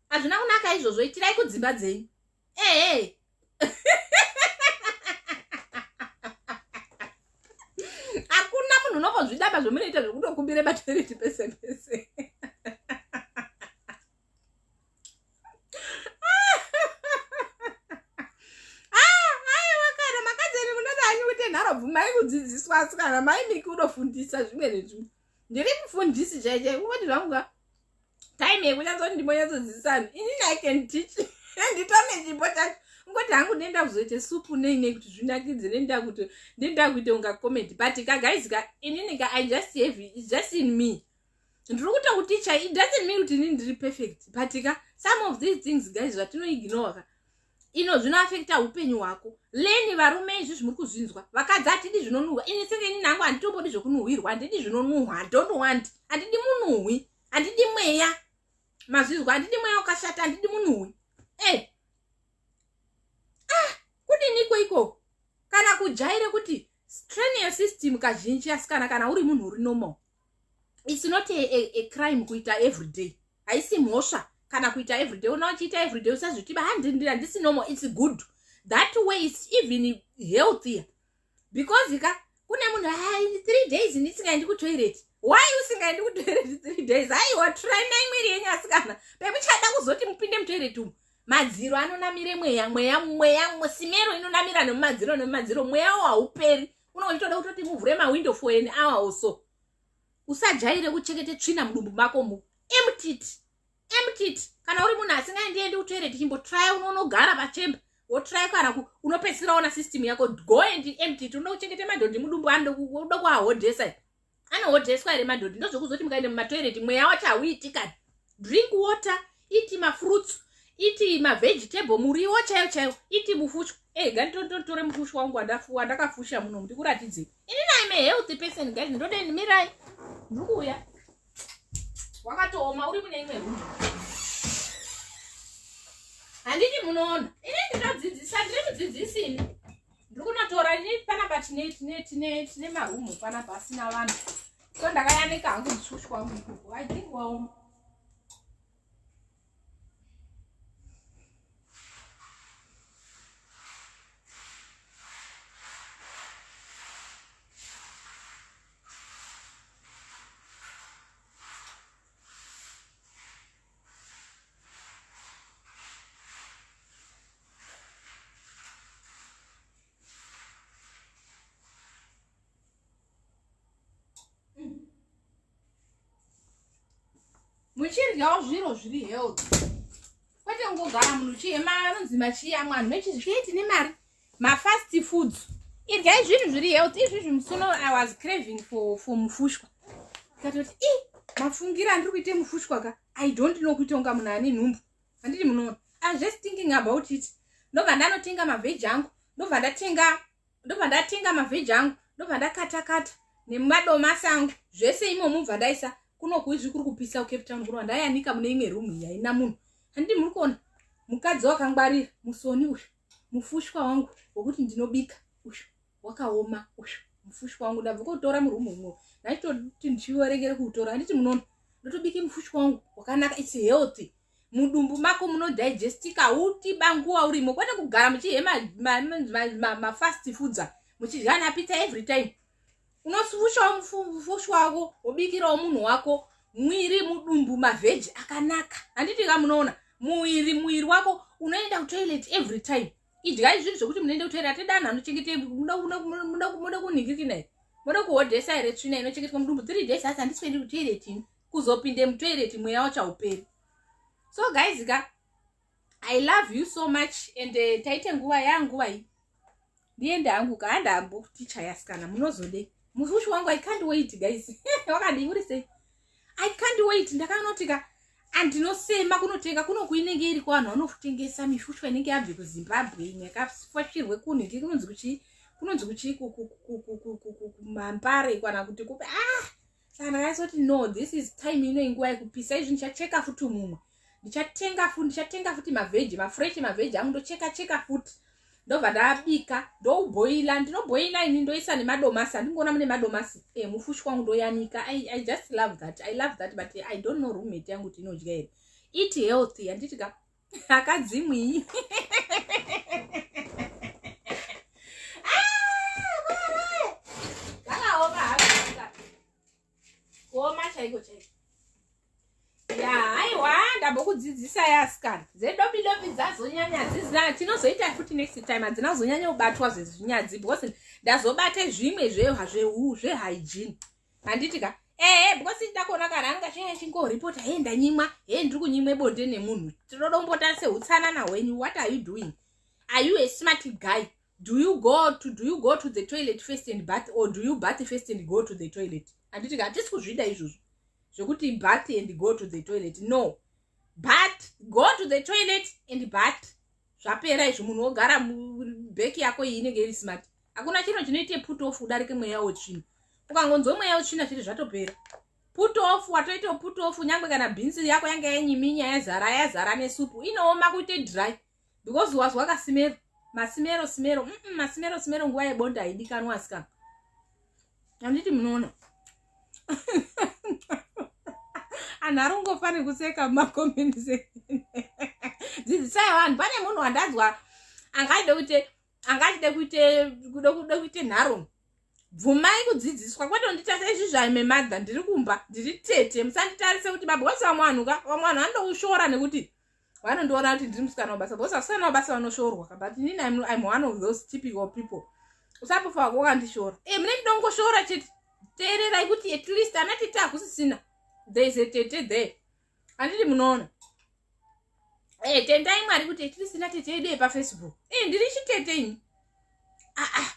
hazvina kunaka izvozvo itirai kudzimba dzenyu hakuna munhu unombozvidamba zvomunoita zvekutokumbire matoireti pese pese bvumai kudzidziswa asi kana maimiki unofundisa zvimwe nezvimwe ndiri mufundisi chaichai kungoti zvangu time yekuchanzoti ndimonyatsodzidzisa anhu inini I can teach nditone chimbo chacho ngoti hangu ndenda kuzoite supu nei kuti zvinakidze ndenda kuite unga comedy but kagaizika inini I just have it's just in me ndiri kutokuticha it doesn't mean kuti inini ndiri perfect but some of these things guys zvatinoignora ino zvinoafekta upenyu hwako leni varume izvi zvimuri kuzvinzwa vakadzi atidi zvinonuhwa ini senge ini nangu handitombodi zvokunuhwirwa handidi zvinonuhwa handidi munuhwi handidi mweya mazvizwa handidi mweya wakashata handidi munuhwi kudiniko ikoko kana kujaire kuti strain your system kazhinji asi kana uri munhu uri normal it's not a crime kuita everyday haisi mhosva kana kuita everyday unochiita everyday usazvitiba handisi normal it's good that way it's even healthier because kune munhu 3 days ndisingaendi kutoilet why usingaendi kutoilet 3 days aiwa traina imwiri yenyu asikana pekuchada kuzoti mupinde mutoilet umu madziro anonamire mweya simero inonamira nemumadziro mweya wawo hauperi unochitoda kutoti muvhure mawindow for an hour or so usajaire kuchekete tsvina mudumbu mako mu empty kana uri munhu asingaendiendi kutoilet chimbotry unonogara pachemba wotry kana unopesira ona system yako go and empty unochengete madhodhi mudumbu anoda kuahodhesa anohodheswa ere madhodhi ndozvokuzoti mukaende mumatoilet mweya wacho hauiti kana drink water iti mafruits iti mavegetable muriwo chaiwo iti mufushwa ganitotore mufushwa wangu wandakafusha muno ndikuratidze ini I'm a healthy person guys ndode ndimirai ndikuya wakatooma uri mune imwe rumu handiti munoona ini ndinodzidzisa ndiri mudzidzisini ndiri kunotora ini panapa tine marumu panapa asina vanhu so ndakayanika hangu mufushwa wangu ikoko I think waoma muchiryawo zviro zviri healthy kwete kungogara munhu uchiyema anonzi machiyamwa anhu mechizvikeiti nemari mafast foods iryai zvinhu zviri healthy izvizvi musono I was craving for mufushwa katoti mafungira ndiri kuite mufushwa ka I don't know kuita unga munhu ane nhumbu handiti munoona I'm just thinking about it ndobva ndanotenga mavheji angu ndobva ndatenga mavheji angu ndobva ndakatakata nemadomasi angu zvese imomo bva ndaisa kuno kuizvi kuri kupisa kuCape Town kuno ndayanika mune imwe room yaina munhu handiti muri kuona mukadzi wakangwarira musoni uyu mufushwa wangu wokuti ndinobika uyu wakaoma uyu mufushwa wangu ndabva kutora murumu umwe ndaitoti ndichiverengere kuutora handiti munoona ndotobike mufushwa wangu wakanaka it's healthy mudumbu mako munodigestika hauti banguwa urimo kwete kugara muchihema mafast foods muchidya napita every time unosufushawo mufushwa wako wobikirawo munhu wako mwiri mudumbu mavheji akanaka handiti kamunoona mwiri wako unoenda kutoilet every time idyai zvinhu zvokuti munoenda kutoilet atedana anochengete muda kunhingirikina here muda kuhodhesa here tsvina inochengetwa mudumbu 3 days asi handiswendi kutoilet kuzopinde mutoilet mweya wacho hauperi So guys I love you so much and taite nguva yangu ai ndiende hangu kaandambo ticha yasikana munozode mufushi wangu I can't wait guys wakandivuri sei I can't wait ndakanotika andinosema kunotenga kuno kuinenge iri kwanhu vanotengesa mishushu inenge yabve kuZimbabwe yakafashirwe kunhu kunonzi kuchi mampare kana kuti kupe saka ndakaisoti no this is time ino inguva yekupisa izvi ndichacheka futi mumwe ndichatenga futi mavheji mafresh mavheji angu ndocheka futi ndobva ndabika ndouboila ndinoboila ini ndoisa nemadomasi andingoona mune madomasi mufushi wangu ndoyanika I just love that but I don't know roommate yangu kuti inodya here eat healthy anditika akadzimwi koma chaiko ya aiwa ndambokudzidzisa yasikana dzedobidobi dzazonyanya tinozoita futi next time adzinazonyanya kubatwa zvezvinyadzi because ndazobate zvimwe zvehygiene handitika because ndakuona kana anga chingoripota ndanyimwa ndiri kunyimwe bonde nemunhu tinodombota seutsanana hwenyu. What are you doing? Are you a smart guy? Do you go to the toilet first and bath, or do you bath first and go to the toilet? Handitika hatisi kuzvida izvozvo zvekuti bath and go to the toilet. No, bath, go to the toilet and bath. Zvapera izvo, munhu ogara bheki yako iyi inenge iri smart. Hakuna chinhu chinoite put off udarike mweya wetsvina. Ukangonzwa mweya wetsvina zviri zvatopera. Put off, watoita put off, nyangwe kana beans yako yanga yenyiminya yazara nesupu inooma kuite dry because wazwa kasimero masimero nguva yebonda haidikanwa asikana. Handiti munoona anhu arungofane kuseka mumakomenti section. Dzidzisai vanhu. Pane munhu wandadzwa angachide kuite nharo. Bvumai kudzidziswa kwete nditasa izvi zvaimemadha ndiri kumba ndiri tete musanditarise kuti baba wose vamwe vanhu vanoushora nekuti vanondiona kuti ndiri musikana wabasa because vasikana wabasa vanoshorwa but inini I'm one of those typical people. Usapofa wakandishora mune ndongoshora chete teererai kuti at least anatete hakusisina there is a tete there. Handiti munoona tendai mwari kuti at least natete yedu yepafacebook ndiri chitete ini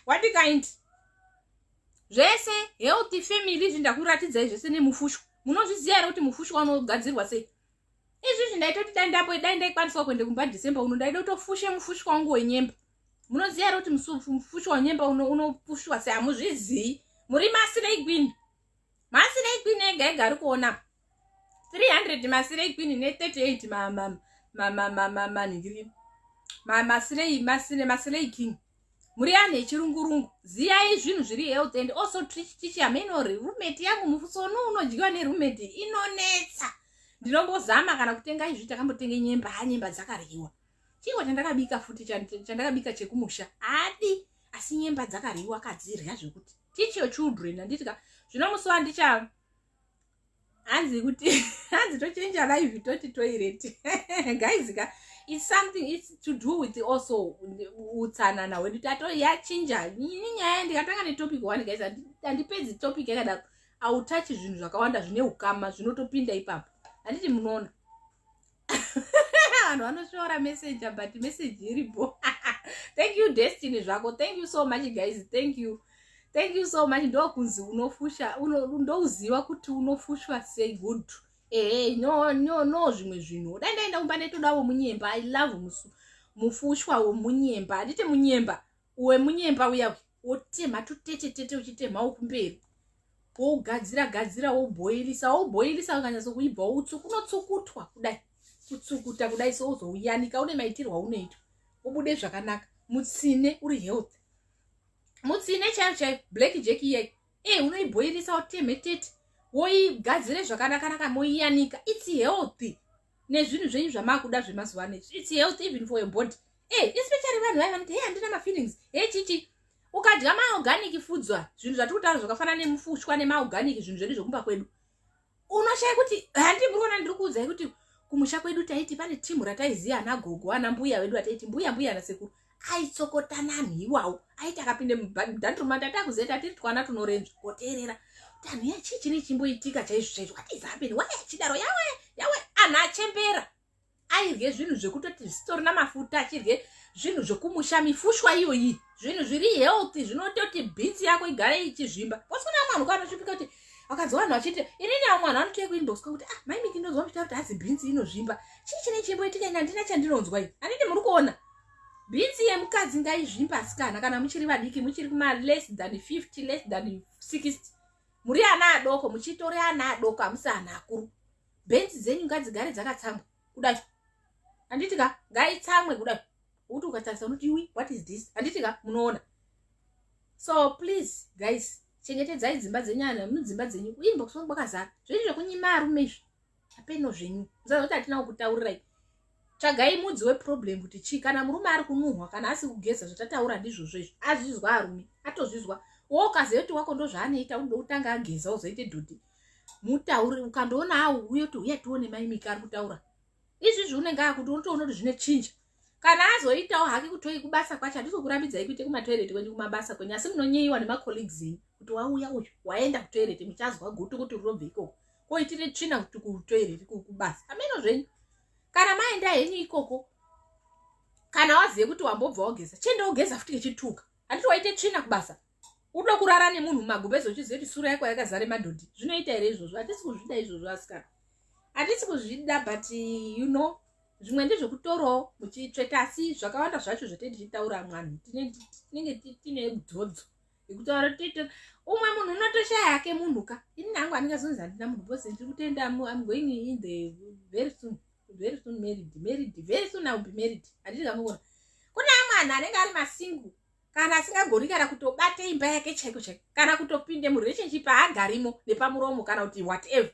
what kind zvese healthy family zvindakuratidzai zvese nemufushwa. Munozviziva here kuti mufushwa unogadzirwa sei? Izvi zvindaita kuti dai ndaikwanisa kuenda kumba December uno ndaida kutofushe mufushwa wangu wenyemba. Munoziva here kuti mufushwa wenyemba unofushwa sei? Hamuzvizivi. Muri Massirei Queen ega ega ari kuona 300 Massirei Queen ne 38 Massirei King. Muri ane echirungurungu. Ziyai zvinhu zviri health and also teach amenori roommate yangu mufusonu unodyiwa neroommate inonetsa. Ndinombozama kana kutenga izvi takambotenga nyemba dzakaryiwa. Chingwa chandakabika futi chandakabika chekumusha asi nyemba dzakaryiwa kadzirya zvekuti teach your children. Handitika zvinomusowa ndicha hanzi to change life toti toilet. Guys it's something, it's to do with also utsanana hwedu yachinja. Nyaya ndikatanga netopic one guys handipedzi topic yakadaro autachi zvinhu zvakawanda zvine ukama zvinotopinda ipapo. Handiti munoona vanhu vanoshora messenger but message iripo. Thank you Destiny zvako. Thank you so much guys. Thank you so much. Ndokunzi unofusha ndouziva kuti unofushwa sei good. No zvimwe zvinhu dai ndaenda kumba netodawo munyemba. I love mufushwa womunyemba. Handiti munyemba wemunyemba uya wotema totete uchitema ukumberi wogadzira woboilisa ukanyatso kuibva unotsukutwa kudai kutsukuta kudai souzouyanika une maitirwa unoitwa ubude zvakanaka. Mutsine uri health. Mutsine chaiyo black jack iyai unoiboilisa uteme tete woigadzire zvakanaka moiyanika. It's healthy. Nezvinhu zvenyu zvamakuda zvemazuva ano it's healthy even for your body. Especially vanhu vai vanoti handina mafeelings chichi ukadya maorganic foods zvinhu zvatikutaura zvakafanana nemufushwa nemaorganic zvinhu zvedu zvokumba kwedu unoshaya kuti handimboona ndiri kuudzai kuti kumusha kwedu taiti pane timu rataiziva ana gogo ana mbuya vedu ataiti mbuya nasekuru aitsokotana nhiwawo aiti akapinde mudhandruma tatakuziva tatiri twana tunorenjwa koteerera kuti anhu yachichi nechimboitika chaizvo what is happening why achidaro yawe anhu achembera airye zvinhu zvekutoti zvitorina mafuta, achirye zvinhu zvekumusha, mifushwa iyoyi, zvinhu zviri healthy zvinototi beans yako igare ichizvimba. Pasina mwana ukanosvika kuti akazi vanhu vachiti inini amwe vanhu vanotoye kuinbox kuti mai Miki ndinozwa muchitaura kuti hazi beans inozvimba. Chii chine chimboitika ine handina chandinonzwa iyi. Handiti muri kuona beans yemukadzi ngaizvimba asikana kana muchiri vadiki, muchiri kuma less than 50 less than 60 muri ana adoko, muchitore ana adoko amusi ana akuru, beans dzenyu ngadzigare dzakatsamwa kudai. Handitika ngaitsamwe kudai. Uti ukatarisa unoti what is this? Handitika munoona. So please guys, chengetedzai dzimba dzenyana, mudzimba dzenyu inbox wangu kwakazara zvinhu zvekunyima arume izvi apeno zvenyu. Muzazoti hatina kukutaurirai. Tsvagai mudzi weproblem kuti chii. Kana murume ari kunuhwa kana asi kugeza zvatataura ndizvozvo izvi azvizwa arume, atozvizwa. Wokaziva kuti wako ndozvaanoita unoda kutanga ageza uzoite dhudhi, mutauri ukandoona hawo uye kuti uya tione mai Miki ari kutaura izvizvi unenge akuti unotoona kuti zvine chinja. Kana azoitawo hake kutoi kubasa kwacho handizokurambidzai kuite kumatoireti kwenyu kumabasa kwenyu, asi munonyeyiwa nemacolleagues enyu kuti wauya uyu waenda kutoireti muchazwa gutu kuti urobve ikoko koitire tsvina kuti kutoireti kubasa ameno zvenyu. Kana maenda henyu ikoko, kana wazive kuti wambobva wageza chenda wogeza futi kechituka, handiti waite tsvina kubasa udo kurara nemunhu mumagubezo uchiziva kuti sura yako yakazare madhodhi. Zvinoita here izvozvo? Hatisi kuzvida izvozvo asikana, hatisi kuzvida, but you know zvimwe ndezvekutorawo muchitsveta, asi zvakawanda zvacho zvatei tichitaura mwana tinenge tine dzodzo yekutaura kuti umwe munhu unotoshaya yake munhu ka. Ini nangu handingazonzi handina munhu because ndiri kutenda I'm going in the very soon married very soon I will be married. Handiti kamukona kune mwana anenge ari masingu kana asingagoni kana kutobate imba yake chaiko chaiko kana kutopinde murelationship haagarimo nepamuromo kana kuti whatever,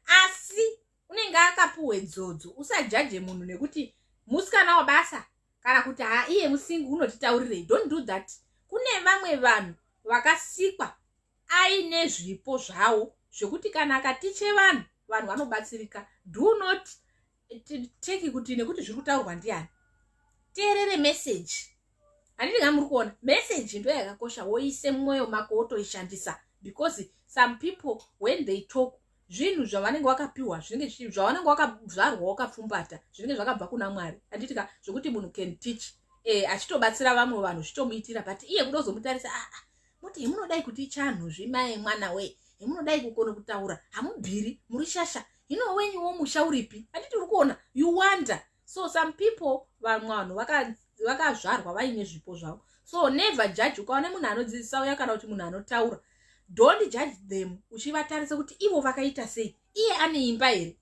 asi unenge akapuwe dzodzo. Usajaje munhu nekuti musikana wabasa kana kuti iye musingu unotitaurirei. Don't do that. Kune vamwe vanhu vakasikwa aine zvipo zvavo zvekuti kana akatiche vanhu vanobatsirika. Do not take kuti nekuti zviri kutaurwa ndiani. Teerere message. Handiti muri kuona message ndo yakakosha, woise mumwoyo mako wotoishandisa, because some people when they talk zvinhu zvavanenge vakapiwa zvinenge zvavanenge vakazvarwa wakapfumbata zvinenge zvakabva kuna Mwari. Handitika zvokuti munhu can teach achitobatsira vamwe vanhu zvitomuitira, but iye kudozomutarisa muti hemunodai kuti chanhu zvimaye mwana we, hemunodai kukona kutaura hamubhiri muri shasha, hino wenyu womusha uripi. Handiti uri kuona you wonder. So some people vamwe vanhu vakazvarwa vaine zvipo zvavo. So never judge. Ukaona munhu anodzidzisa uya kana kuti munhu anotaura, don't judge them uchivatarisa kuti ivo vakaita sei, iye ane imba here.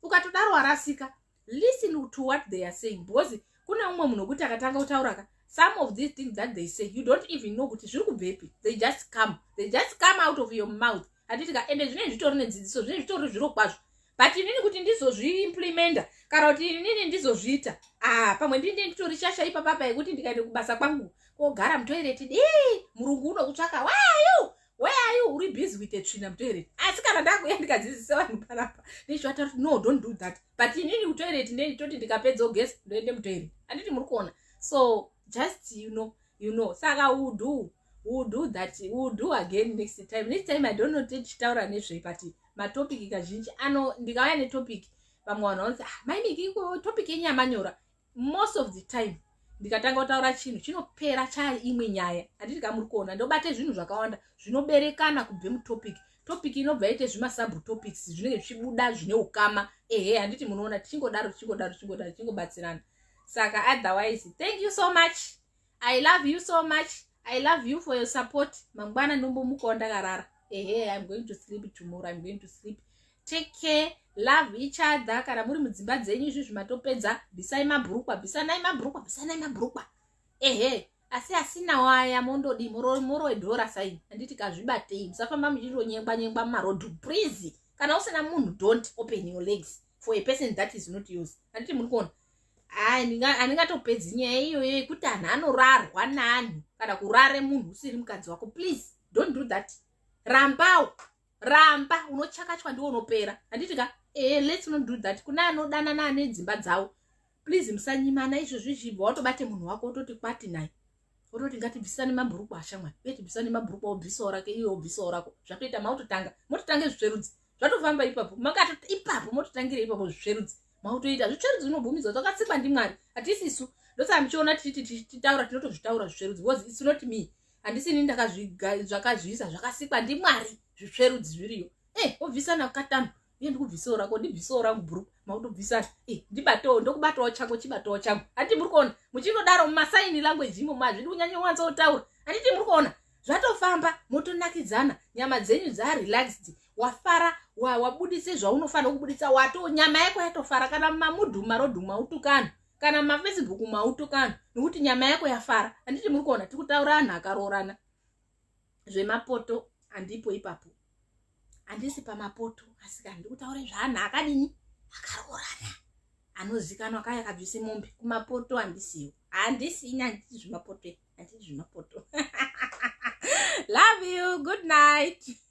Ukatodaro warasika. Listen to what they are saying, because kuna umwe munhu kuti akatanga kutaura some of these things that they say you don't even know kuti zviri kubvepi. They just come out of your mouth. Handitika ende zvine zvitori nedzidziso, zvine zvitori zviro kwazvo, but inini kuti ndizozviimplementa kana kuti inini ndizozviita pamwe nditori shasha ipapapa yekuti ndikaenda kubasa kwangu kogara mutoireti murungu unokutsvaka where are you uri busy with a tsvina mutoireti. Asi kana ndakuya ndikadzidzisa vanhu panapa ndizvata kuti no don't do that, but inini kutoireti nditoti ndikapedza ogesi ndoende mutoireti. Handiti muri kuona. So just you know saka we'll do that, we'll do again next time. I don't know tichitaura nezvei, but matopic kazhinji ndikauya netopic vamwe vanhu vanoti mai Miki topic yenyamanyora. Most of the time ndikatanga kutaura chinhu chinopera chaimwe nyaya. Handiti kamuri kuona ndobate zvinhu zvakawanda zvinoberekana kubve mutopic. Topic inobva ite zvimasubtopics zvinenge zvichibuda zvine ukama. Handiti munoona tichingodaro tichingobatsirana. Saka otherwise thank you so much. I love you so much. I love you for your support. Mangwana ndombomuka ndakarara. I'm going to sleep tomorrow. I'm going to sleep. Take care. Love each other. Kana muri mudzimba dzenyu izvi zvimatopedza bisanai mabrukwa. Asi asina waya mondodi moro edhora saini. Handiti kazvibatei. Musafamba muchironyengwa mumarodhu. Please. Kana usina munhu don't open your legs for a person that is not yours. Handiti muri kuona. Handingatopedzi nyaya iyoyo yekuti anhu anorarwa naanhu kana kurare munhu usiri mukadzi wako. Please don't do that. Ramba unochakachwa ndiwo unopera. Handitika let's not do that. Kuna anodanana ane dzimba dzawo. Please musanyimana izvozvi zvibva watobate munhu wako ototi kwati naye ototi ngatibvisane mabhurukwa ashamwari uye tibvisane mabhurukwa obvisawo rake iwe obvisawo rako. Zvatoita mototanga zvisverudzi zvatofamba ipapo makatoti ipapo mototangire ipapo zvisverudzi mautoita zvitsverudzi zvinobvumidzwa takatsikwa ndimwari hatisisu ndosaka muchiona tichitaura tinotozvitaura zvitsverudzi because it's not me handisini ndakazvakazvisa zvakasikwa ndimwari zvitsverudzi zviriyo obvisana katano iye ndikubvisawo rako ndibvisawo rangu bhuruku mautobvisana ndibatawo ndokubatawo chako chibatawo changu handiti muri kuona muchinodaro mumasaini language imo mazvidi kunyanya wanzotaura handiti muri kuona zvatofamba motonakidzana nyama dzenyu dzarelaxed wafara wabudise zvaunofanira kubudisa wato nyama yako yatofara kana mamudhu marodhu mautukana kana mafacebook mautukana nokuti nyama yako yafara handiti muri kuona tiri kutaura anhu akaroorana zvemapoto handipo ipapo handisi pamapoto asi kandi kutaura zvaanhu akadini akaroorana anozikanwa kaya akabvise mombe kumapoto handisiyo handisina handiti zvimapoto handiti zvimapoto love you good night